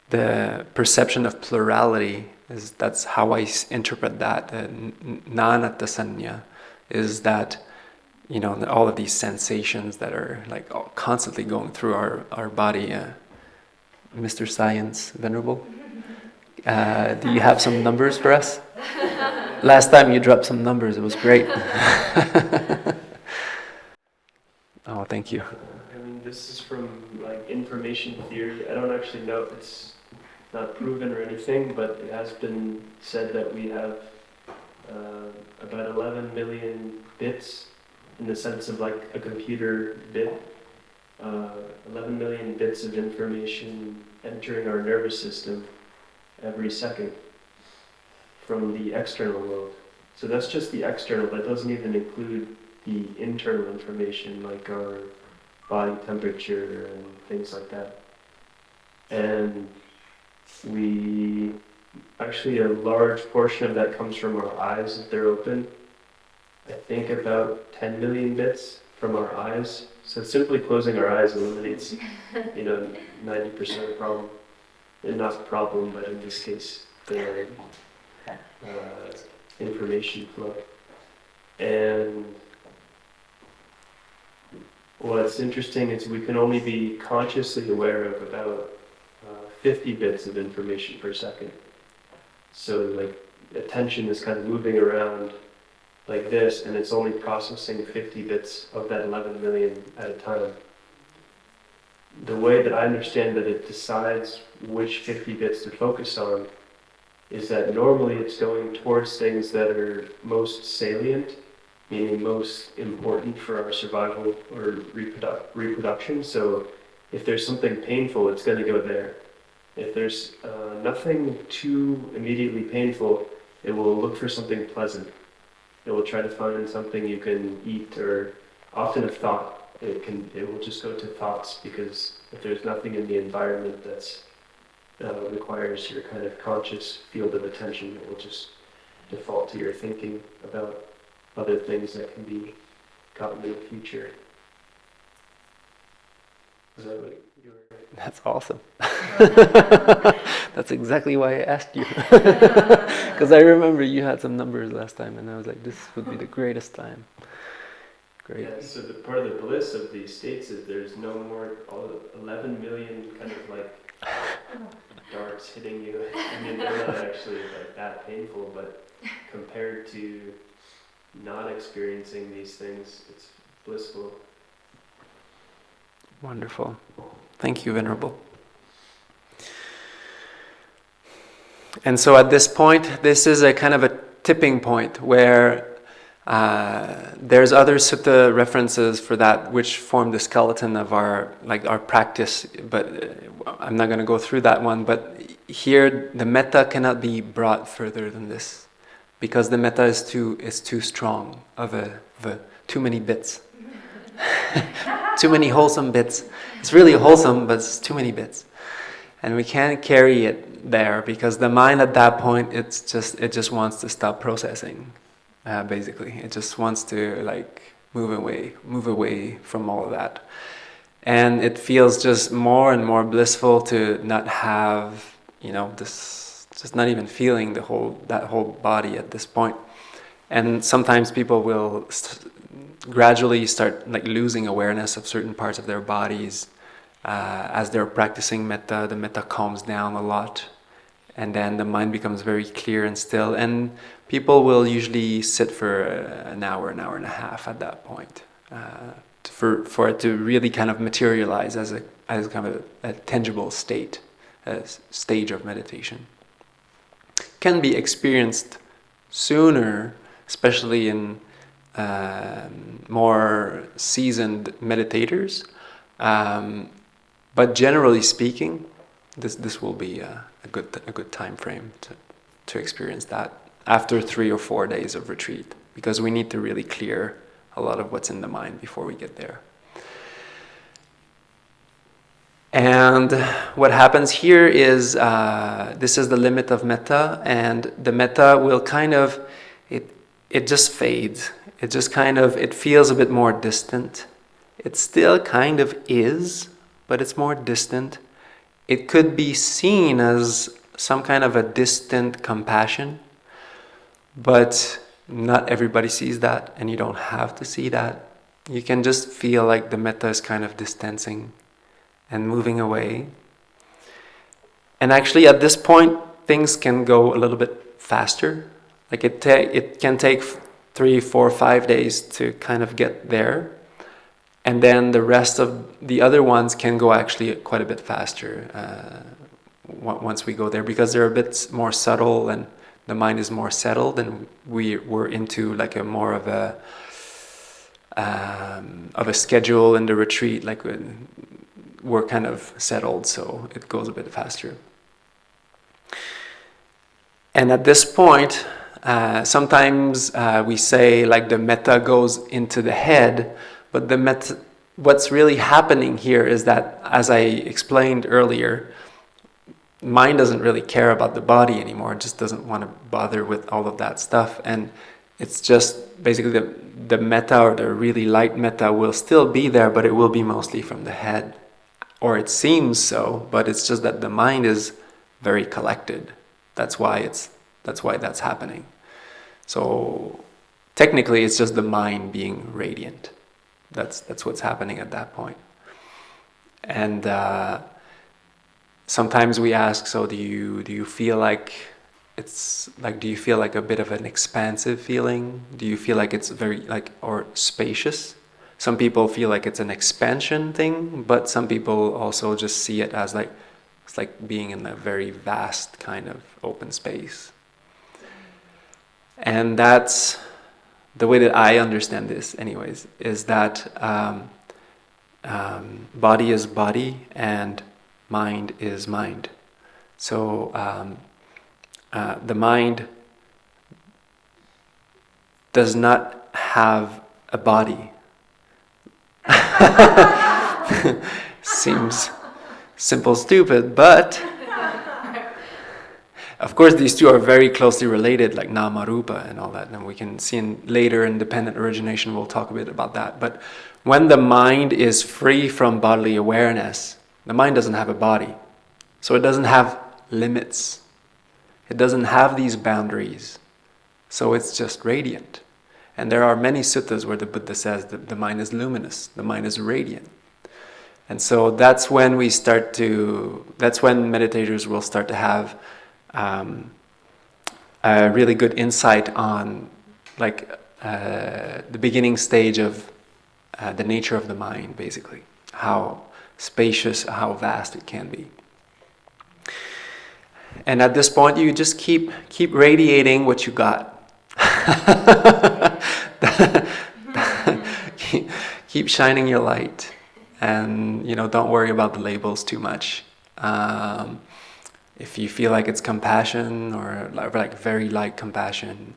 The perception of plurality that's how I interpret that. Nānatasanya is that, all of these sensations that are like constantly going through our body. Mr. Science, Venerable, do you have some numbers for us? Last time you dropped some numbers, it was great. Oh, thank you. I mean, this is from like information theory. I don't actually know, it's not proven or anything, but it has been said that we have about 11 million bits in the sense of like a computer bit. 11 million bits of information entering our nervous system every second from the external world. So that's just the external, that doesn't even include the internal information like our body temperature and things like that. And actually a large portion of that comes from our eyes if they're open. I think about 10 million bits from our eyes. So simply closing our eyes eliminates, 90% of the problem. And not the problem, but in this case, the information flow. And what's interesting is we can only be consciously aware of about 50 bits of information per second. So like attention is kind of moving around like this, and it's only processing 50 bits of that 11 million at a time. The way that I understand that it decides which 50 bits to focus on is that normally it's going towards things that are most salient, meaning most important for our survival or reproduction. So if there's something painful, it's going to go there. If there's nothing too immediately painful, it will look for something pleasant. It will try to find something you can eat, or often a thought. It will just go to thoughts, because if there's nothing in the environment that's requires your kind of conscious field of attention, it will just default to your thinking about other things that can be gotten in the future. Is that what you were? That's awesome. That's exactly why I asked you. Because I remember you had some numbers last time, and I was like, this would be the greatest time. Great. Yeah, so the part of the bliss of these states is there's no more 11 million kind of like darts hitting you. I mean, they're not actually like that painful, but compared to not experiencing these things, it's blissful. Wonderful. Thank you, Venerable. And so at this point, this is a kind of a tipping point where there's other sutta references for that which form the skeleton of our practice, but I'm not going to go through that one. But here, the metta cannot be brought further than this, because the metta is too strong of too many bits. Too many wholesome bits. It's really wholesome, but it's too many bits. And we can't carry it there, because the mind at that point, it just wants to stop processing, basically. It just wants to move away from all of that. And it feels just more and more blissful to not have, this, just not even feeling that whole body at this point. And sometimes people will gradually start losing awareness of certain parts of their bodies. As they're practicing metta, the metta calms down a lot, and then the mind becomes very clear and still. And people will usually sit for an hour and a half at that point, for it to really kind of materialize as kind of a tangible state, a stage of meditation. Can be experienced sooner, especially in more seasoned meditators, but generally speaking, this will be a good time frame to experience that after 3 or 4 days of retreat, because we need to really clear a lot of what's in the mind before we get there. And what happens here is, this is the limit of metta, and the metta will kind of, it just fades. It just kind of, it feels a bit more distant. It still kind of is, but it's more distant. It could be seen as some kind of a distant compassion, but not everybody sees that, and you don't have to see that. You can just feel like the metta is kind of distancing and moving away. And actually at this point, things can go a little bit faster. Like it can take 3, 4, 5 days to kind of get there. And then the rest of the other ones can go actually quite a bit faster once we go there, because they're a bit more subtle and the mind is more settled, and we're into like a more of a schedule in the retreat. Like we're kind of settled, so it goes a bit faster. And at this point, sometimes we say like the metta goes into the head, but what's really happening here is that, as I explained earlier, mind doesn't really care about the body anymore. It just doesn't want to bother with all of that stuff. And it's just basically the metta, or the really light metta, will still be there, but it will be mostly from the head. Or it seems so, but it's just that the mind is very collected. That's why that's happening. So technically it's just the mind being radiant. That's what's happening at that point. And sometimes we ask, so do you feel like it's like, do you feel like a bit of an expansive feeling? Do you feel like it's very or spacious? Some people feel like it's an expansion thing, but some people also just see it as like, it's like being in a very vast kind of open space. And that's the way that I understand this anyways, is that body is body and mind is mind. So the mind does not have a body. Seems simple, stupid, but of course these two are very closely related, like nama rupa and all that, and we can see later in dependent origination we'll talk a bit about that. But when the mind is free from bodily awareness, the mind doesn't have a body, so it doesn't have limits, it doesn't have these boundaries, so it's just radiant. And there are many suttas where the Buddha says that the mind is luminous, the mind is radiant. And so that's when meditators will start to have a really good insight on the beginning stage of the nature of the mind, basically. How spacious, how vast it can be. And at this point you just keep radiating what you got. Keep shining your light, and don't worry about the labels too much. If you feel like it's compassion or like very light compassion,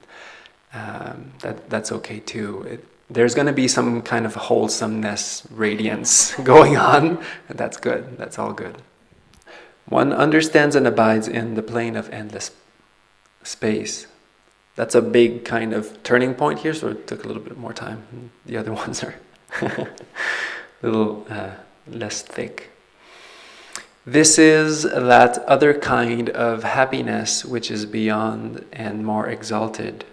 that's okay too. There's going to be some kind of wholesomeness, radiance going on, and that's good. That's all good. One understands and abides in the plane of endless space. That's a big kind of turning point here, so it took a little bit more time. The other ones are a little less thick. This is that other kind of happiness which is beyond and more exalted.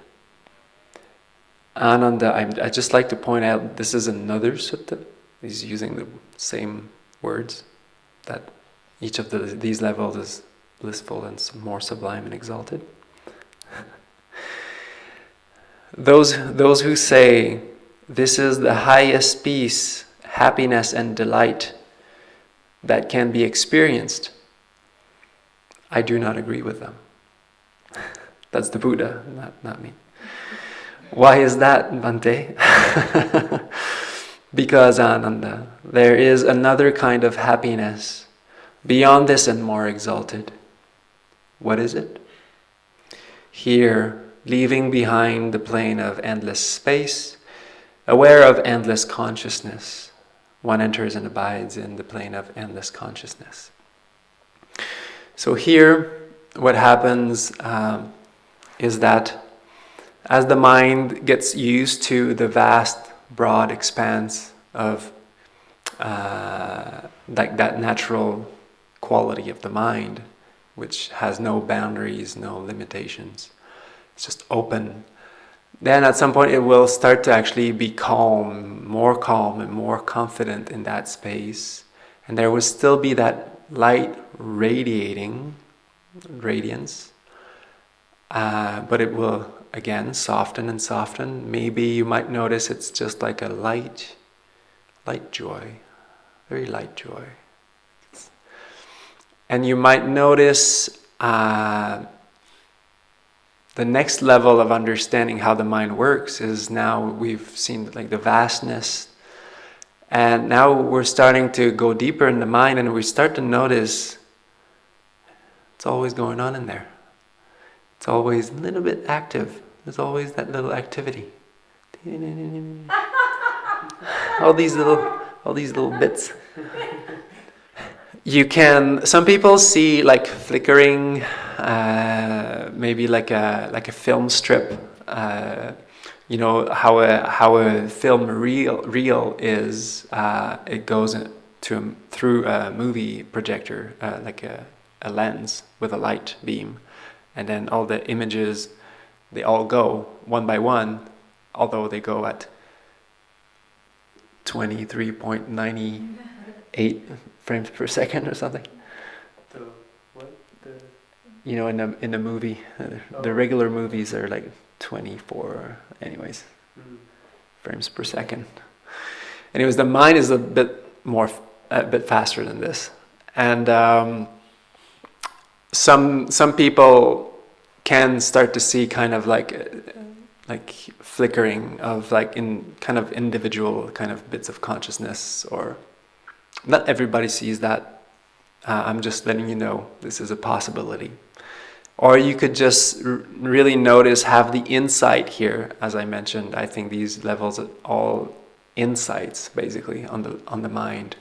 Ānanda, I just like to point out, this is another sutta. He's using the same words, that each of these levels is blissful and more sublime and exalted. Those who say, this is the highest peace happiness and delight that can be experienced, I do not agree with them. That's the Buddha, not me. Why is that, Bhante? Because, Ānanda, there is another kind of happiness beyond this and more exalted. What is it? Here, leaving behind the plane of endless space, aware of endless consciousness, one enters and abides in the plane of endless consciousness. So here, what happens is that as the mind gets used to the vast, broad expanse of like that natural quality of the mind, which has no boundaries, no limitations, it's just open, then at some point it will start to actually be calm and more confident in that space. And there will still be that light radiance, but it will again soften and soften. Maybe you might notice it's just like a light joy, very light joy. And you might notice the next level of understanding how the mind works is now we've seen like the vastness, and now we're starting to go deeper in the mind, and we start to notice it's always going on in there. It's always a little bit active. There's always that little activity. all these little bits. Some people see like flickering, maybe like a film strip. You know how a film reel is. It goes through a movie projector, like a lens with a light beam, and then all the images, they all go one by one, although they go at 23.98 frames per second or something. You know, in a movie, the regular movies are like 24, anyways, frames per second. Anyways, the mind is a bit faster than this, and some people can start to see kind of like flickering of like in kind of individual kind of bits of consciousness, or not everybody sees that. I'm just letting you know this is a possibility. Or you could just really notice, have the insight here, as I mentioned. I think these levels are all insights, basically, on the mind.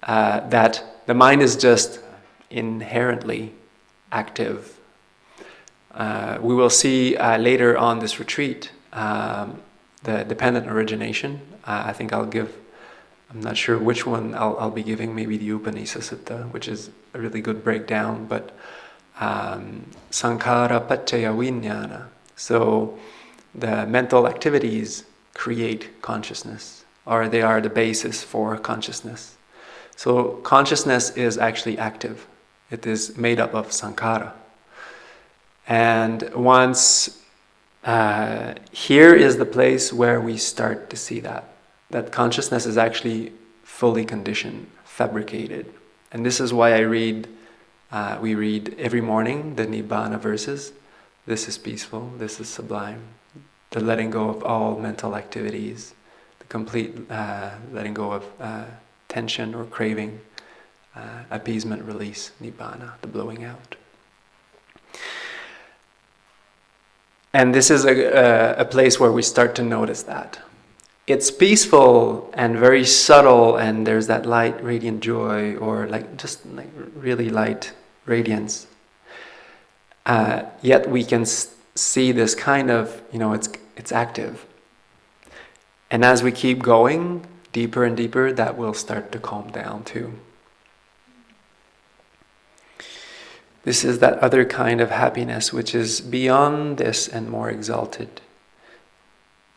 That the mind is just inherently active. We will see later on this retreat the dependent origination. I think I'm not sure which one I'll be giving, maybe the Upanisa Sutta, which is a really good breakdown, but Sankhara paccaya vijnāna. So the mental activities create consciousness, or they are the basis for consciousness. So consciousness is actually active. It is made up of sankhara. And once here is the place where we start to see that consciousness is actually fully conditioned, fabricated. And this is why we read every morning the nibbāna verses. This is peaceful, this is sublime. The letting go of all mental activities, the complete letting go of tension or craving, appeasement, release, nibbāna, the blowing out. And this is a place where we start to notice that. It's peaceful and very subtle, and there's that light, radiant joy, or just really light radiance. Yet we can see this kind of, it's active. And as we keep going deeper and deeper, that will start to calm down too. This is that other kind of happiness which is beyond this and more exalted.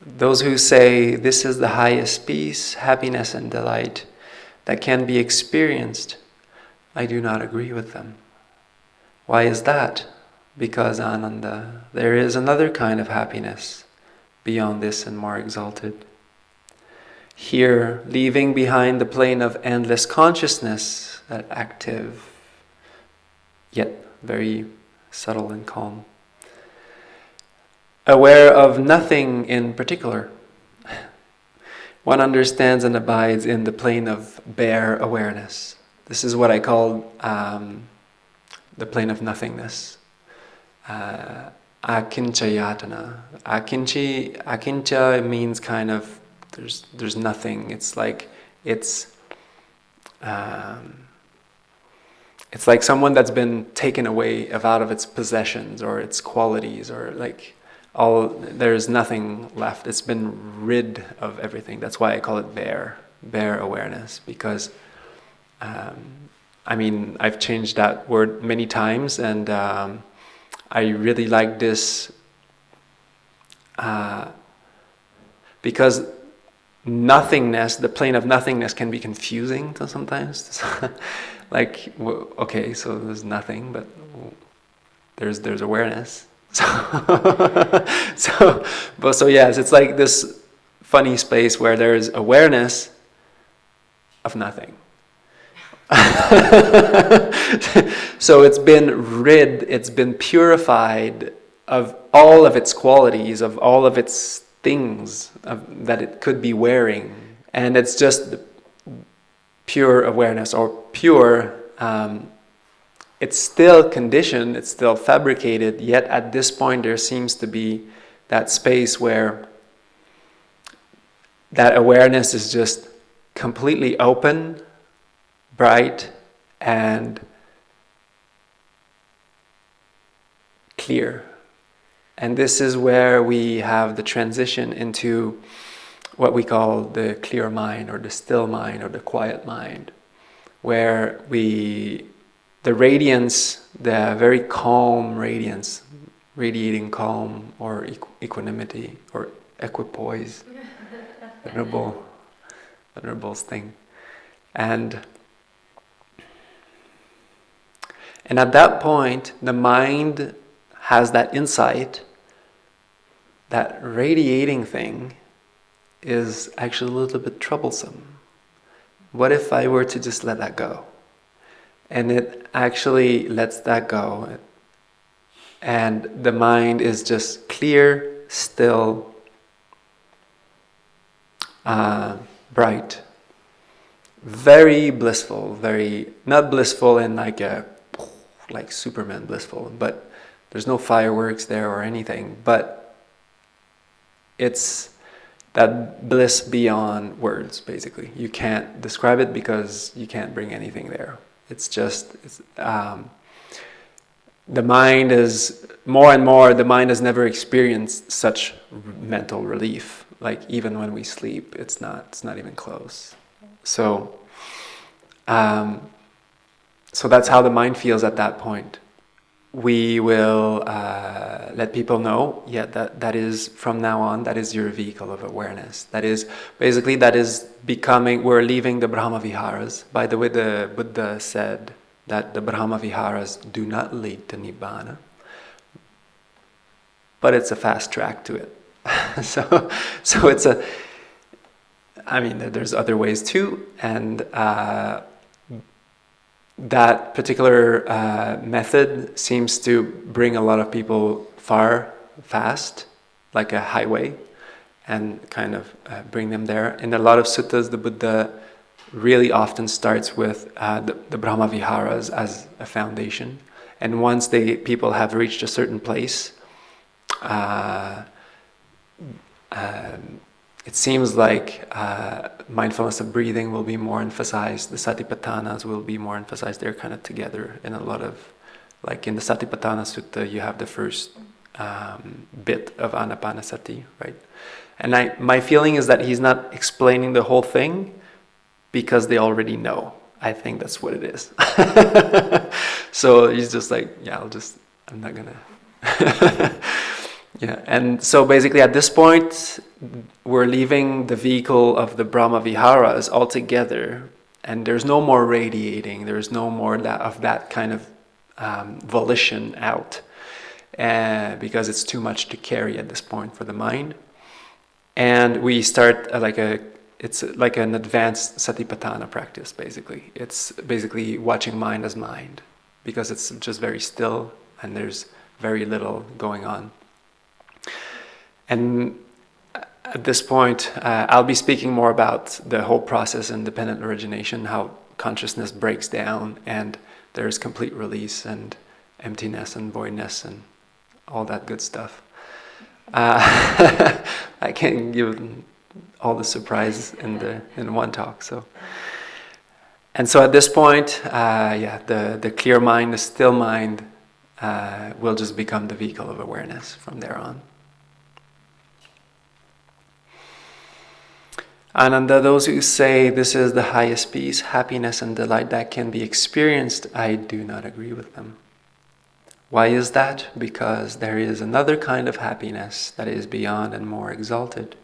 Those who say this is the highest peace, happiness and delight that can be experienced, I do not agree with them. Why is that? Because, Ānanda, there is another kind of happiness beyond this and more exalted. here, leaving behind the plane of endless consciousness, that active, yet very subtle and calm. Aware of nothing in particular. One understands and abides in the plane of bare awareness. This is what I call the plane of nothingness. Akinchayatana. Akincha means kind of there's nothing. It's like someone that's been taken away out of its possessions or its qualities, or like there's nothing left. It's been rid of everything. That's why I call it bare awareness, because I've changed that word many times, and I really like this because nothingness, the plane of nothingness, can be confusing sometimes. Like, okay, so there's nothing, but there's awareness. So yes, it's like this funny space where there's awareness of nothing. So it's been rid, it's been purified of all of its qualities, of all of its things that it could be wearing, and it's just pure awareness, or pure. It's still conditioned, it's still fabricated, yet at this point there seems to be that space where that awareness is just completely open, bright, and clear. And this is where we have the transition into what we call the clear mind, or the still mind, or the quiet mind, where the radiance, the very calm radiance, radiating calm, or equanimity, or equipoise, Venerable's thing. And at that point, the mind has that insight that radiating thing is actually a little bit troublesome. What if I were to just let that go? And it actually lets that go. And the mind is just clear, still, bright, very blissful, not blissful in like Superman blissful, but there's no fireworks there or anything, but it's that bliss beyond words, basically. You can't describe it because you can't bring anything there. It's just, the mind is, more and more, the mind has never experienced such mental relief. Like even when we sleep, it's not even close. So that's how the mind feels at that point. We will let people know, that is, from now on, that is your vehicle of awareness. That is becoming, we're leaving the Brahmaviharas. By the way, the Buddha said that the Brahmaviharas do not lead to nibbāna, but it's a fast track to it. So it's there's other ways too, and that particular method seems to bring a lot of people fast, like a highway, and kind of bring them there. In a lot of suttas, the Buddha really often starts with the Brahmaviharas as a foundation. And once people have reached a certain place, it seems like mindfulness of breathing will be more emphasized. The Satipatthanas will be more emphasized. They're kind of together in a lot of, like in the Satipatthana Sutta, you have the first bit of Anapanasati, right? And my feeling is that he's not explaining the whole thing because they already know. I think that's what it is. So he's just like, I'm not gonna. Yeah, and so basically at this point, we're leaving the vehicle of the Brahmaviharas altogether, and there's no more radiating, there's no more of that kind of volition out, because it's too much to carry at this point for the mind. And we start it's like an advanced satipatthana practice, basically. It's basically watching mind as mind, because it's just very still and there's very little going on. And at this point, I'll be speaking more about the whole process in dependent origination, how consciousness breaks down and there's complete release and emptiness and voidness and all that good stuff. I can't give all the surprise in one talk. So at this point, the clear mind, the still mind, will just become the vehicle of awareness from there on. Ānanda, those who say this is the highest peace, happiness, and delight that can be experienced, I do not agree with them. Why is that? Because there is another kind of happiness that is beyond and more exalted.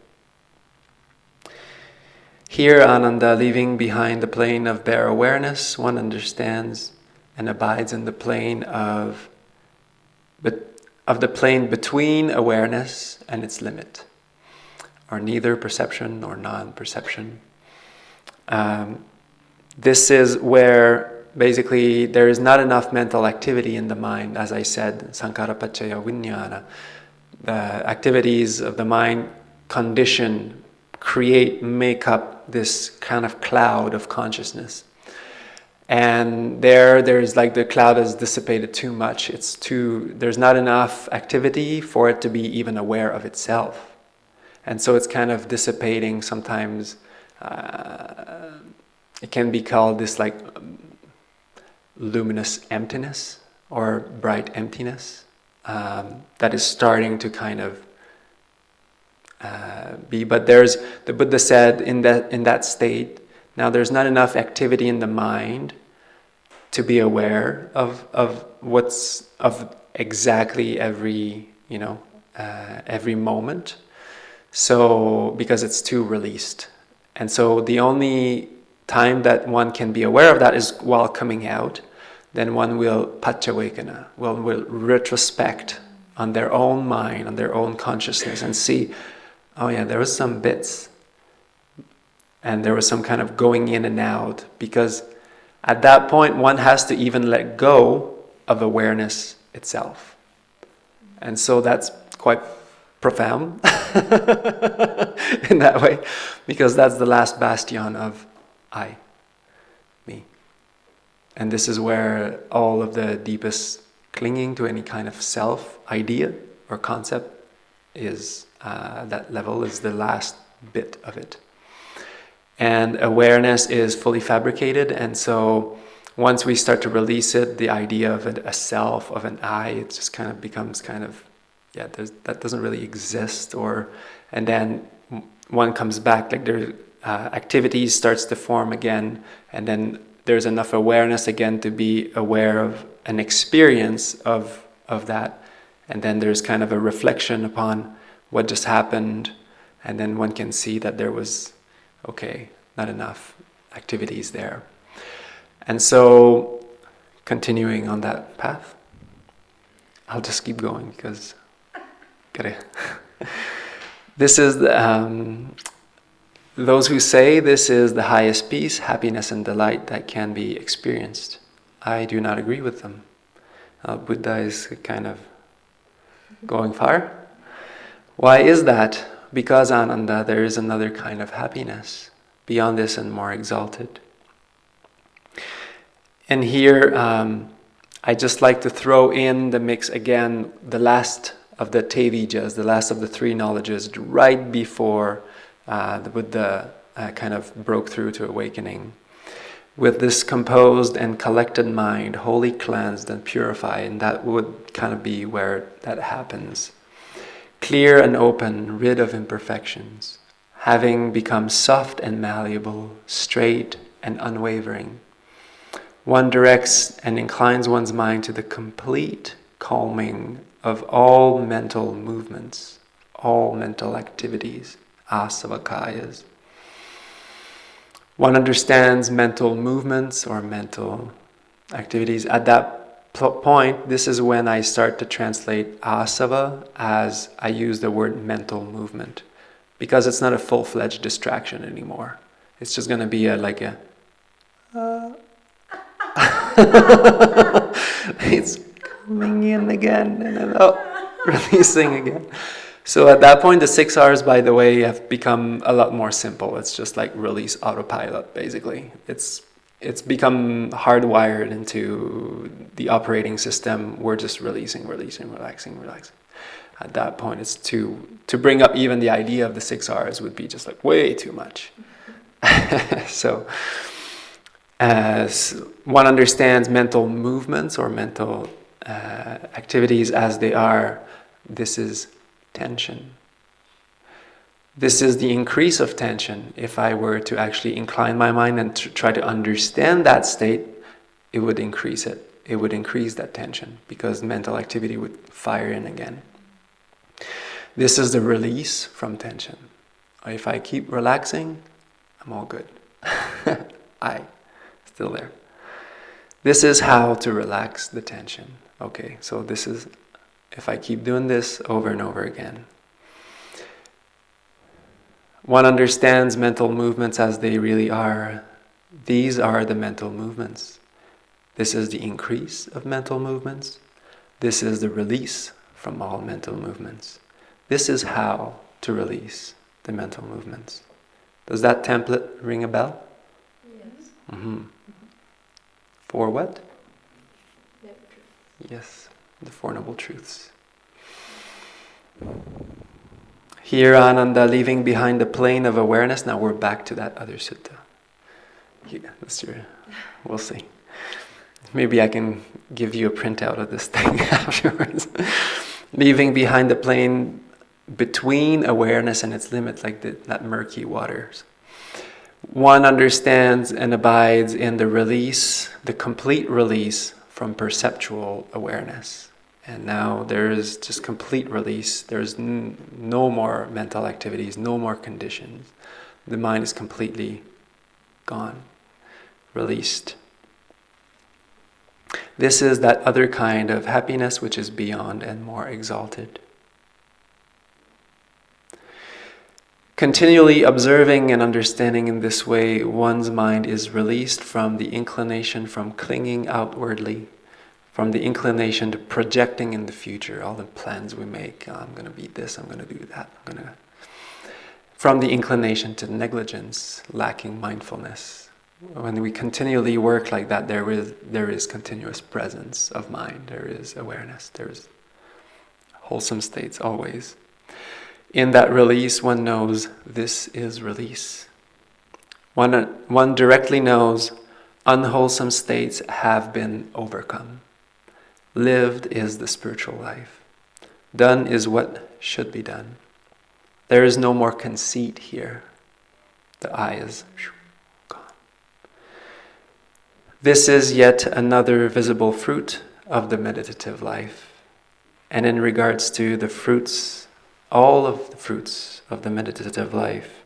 Here, Ānanda, leaving behind the plane of bare awareness, one understands and abides in the plane of the plane between awareness and its limit, or neither perception nor non-perception. This is where basically there is not enough mental activity in the mind, as I said, sankhara paccaya vijñāna. The activities of the mind condition, make up this kind of cloud of consciousness. And there's like the cloud is dissipated too much. There's not enough activity for it to be even aware of itself. And so it's kind of dissipating. Sometimes it can be called this like luminous emptiness or bright emptiness that is starting to kind of be. But the Buddha said in that state, now there's not enough activity in the mind to be aware of exactly every every moment. So because it's too released. And so the only time that one can be aware of that is while coming out. Then one will paccavekkhana, will retrospect on their own mind, on their own consciousness, and see, oh yeah, there was some bits. And there was some kind of going in and out, because at that point one has to even let go of awareness itself. And so that's quite profound in that way, because that's the last bastion of I, me. And this is where all of the deepest clinging to any kind of self idea or concept is, that level is the last bit of it. And awareness is fully fabricated, and so once we start to release it, the idea of a self, of an I, it just kind of becomes that doesn't really exist. And then one comes back, like activities starts to form again, and then there's enough awareness again to be aware of an experience of that, and then there's kind of a reflection upon what just happened, and then one can see that there was not enough activities there. And so, continuing on that path, I'll just keep going because this is those who say this is the highest peace, happiness, and delight that can be experienced. I do not agree with them. Buddha is kind of going far. Why is that? Because, Ānanda, there is another kind of happiness beyond this and more exalted. And here, I just like to throw in the mix again, the last of the Tevijas, the last of the three knowledges, right before the Buddha kind of broke through to awakening. With this composed and collected mind, wholly cleansed and purified, and that would kind of be where that happens. Clear and open, rid of imperfections, having become soft and malleable, straight and unwavering. One directs and inclines one's mind to the complete calming of all mental movements, all mental activities, asavakayas. One understands mental movements or mental activities. At that point, this is when I start to translate asava as I use the word mental movement. because it's not a full-fledged distraction anymore. It's just going to be it's coming in again and then releasing again. So at that point, the 6 R's, by the way, have become a lot more simple. It's just like release autopilot, basically. It's become hardwired into the operating system. We're just releasing, relaxing. At that point, it's to bring up even the idea of the 6 R's would be just like way too much. So, as one understands mental movements or mental activities as they are, this is tension. This is the increase of tension. If I were to actually incline my mind and try to understand that state, it would increase it. It would increase that tension because mental activity would fire in again. This is the release from tension. If I keep relaxing, I'm all good. Still there. This is how to relax the tension. Okay, so this is, if I keep doing this over and over again. One understands mental movements as they really are. These are the mental movements. This is the increase of mental movements. This is the release from all mental movements. This is how to release the mental movements. Does that template ring a bell? Yes. Mm-hmm. For what? Noble truth. Yes, the Four Noble Truths. Here, Ānanda, leaving behind the plane of awareness. Now we're back to that other sutta. Yeah, we'll see. Maybe I can give you a printout of this thing afterwards. Leaving behind the plane between awareness and its limit, like that murky waters. One understands and abides in the release, the complete release from perceptual awareness. And now there is just complete release. There's no more mental activities, no more conditions. The mind is completely gone, released. This is that other kind of happiness which is beyond and more exalted. Continually observing and understanding in this way, one's mind is released from the inclination from clinging outwardly, from the inclination to projecting in the future, all the plans we make. Oh, I'm going to be this, I'm going to do that. From the inclination to negligence, lacking mindfulness. When we continually work like that, there is continuous presence of mind. There is awareness. There is wholesome states always. In that release, one knows this is release. One directly knows unwholesome states have been overcome. Lived is the spiritual life. Done is what should be done. There is no more conceit here. The I is gone. This is yet another visible fruit of the meditative life. And in regards to the fruits, all of the fruits of the meditative life,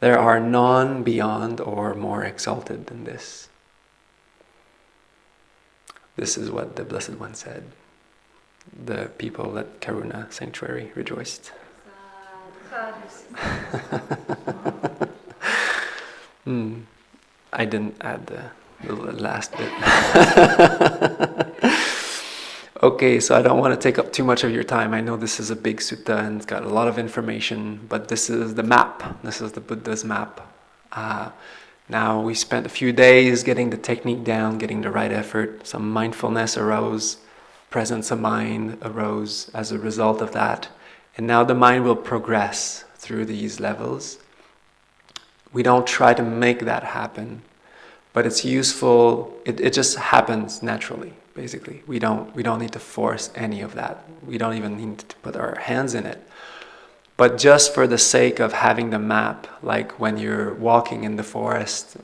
there are none beyond or more exalted than this. This is what the Blessed One said. The people at Karuna Sanctuary rejoiced. I didn't add the last bit. Okay, so I don't want to take up too much of your time. I know this is a big sutta and it's got a lot of information, but this is the map. This is the Buddha's map. Now we spent a few days getting the technique down, getting the right effort. Some mindfulness arose, presence of mind arose as a result of that. And now the mind will progress through these levels. We don't try to make that happen, but it's useful. It just happens naturally. Basically, we don't need to force any of that. We don't even need to put our hands in it. But just for the sake of having the map, like when you're walking in the forest,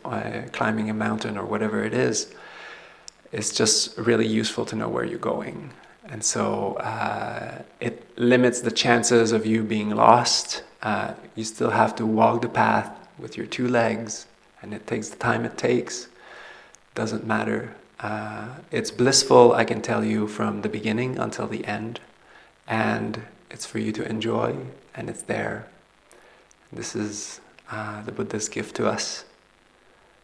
climbing a mountain or whatever it is, it's just really useful to know where you're going. And so it limits the chances of you being lost. You still have to walk the path with your 2 legs, and it takes the time it takes. Doesn't matter. It's blissful, I can tell you, from the beginning until the end. And it's for you to enjoy, and it's there. This is the Buddha's gift to us.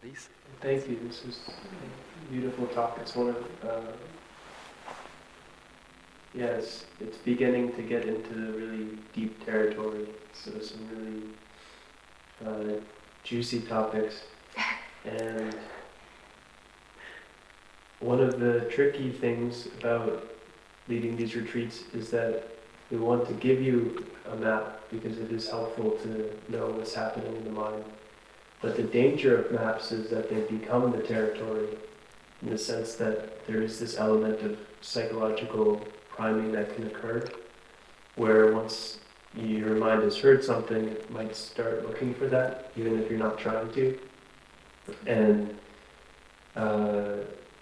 Please. Thank you. This is a beautiful talk. It's one of, it's beginning to get into the really deep territory. So some really juicy topics. And one of the tricky things about leading these retreats is that we want to give you a map because it is helpful to know what's happening in the mind. But the danger of maps is that they become the territory in the sense that there is this element of psychological priming that can occur, where once your mind has heard something, it might start looking for that, even if you're not trying to. And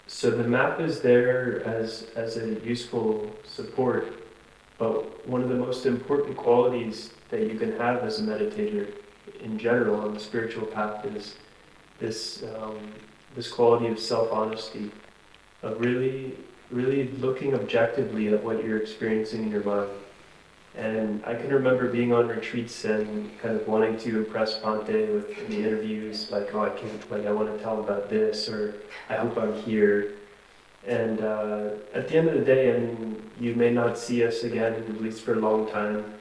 so the map is there as a useful support, but one of the most important qualities that you can have as a meditator in general on the spiritual path is this quality of self-honesty, of really looking objectively at what you're experiencing in your mind. And I can remember being on retreats and kind of wanting to impress Bhante with the interviews, like, oh, I want to tell about this, or I hope I'm here. And at the end of the day, I mean, you may not see us again, at least for a long time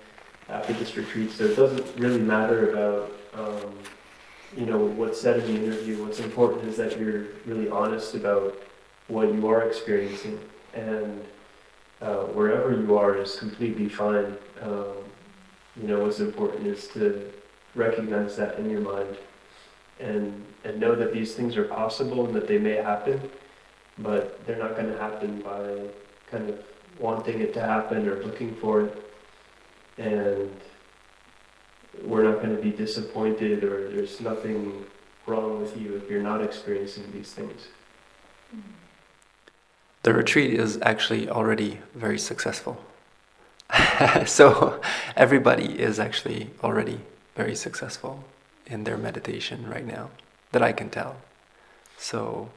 after this retreat, so it doesn't really matter about, what's said in the interview. What's important is that you're really honest about what you are experiencing, and wherever you are is completely fine. What's important is to recognize that in your mind and know that these things are possible and that they may happen, but they're not going to happen by kind of wanting it to happen or looking for it. And we're not going to be disappointed, or there's nothing wrong with you if you're not experiencing these things. The retreat is actually already very successful. So everybody is actually already very successful in their meditation right now, that I can tell. So,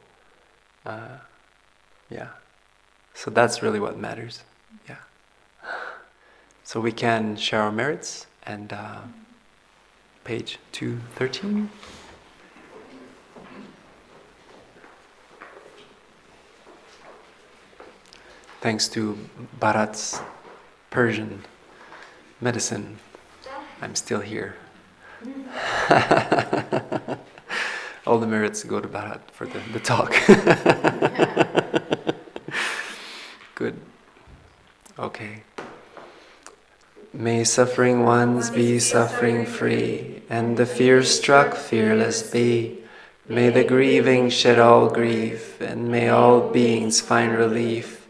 so that's really what matters. Yeah. So we can share our merits, and page 213. Thanks to Bharat's Persian medicine, I'm still here. All the merits go to Bharat for the talk. Good. Okay. May suffering ones be suffering free, and the fear-struck fearless be. May the grieving shed all grief, and may all beings find relief.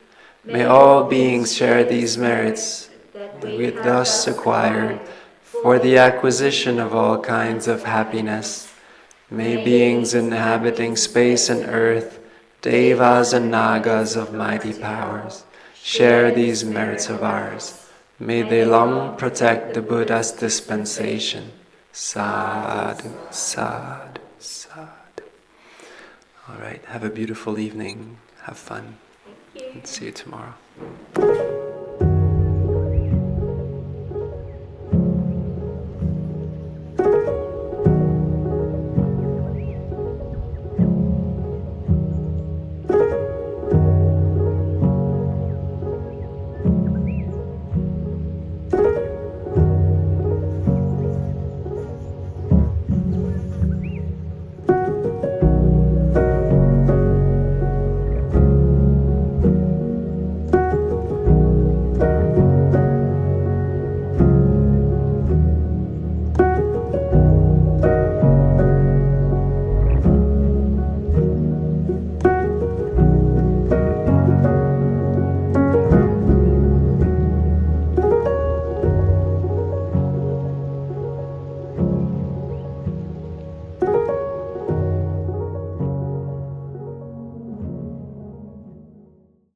May all beings share these merits that we thus acquired for the acquisition of all kinds of happiness. May beings inhabiting space and earth, devas and nagas of mighty powers, share these merits of ours. May they long protect the Buddha's dispensation. Sadhu, sadhu, sadhu. All right, have a beautiful evening. Have fun. Thank you. See you tomorrow.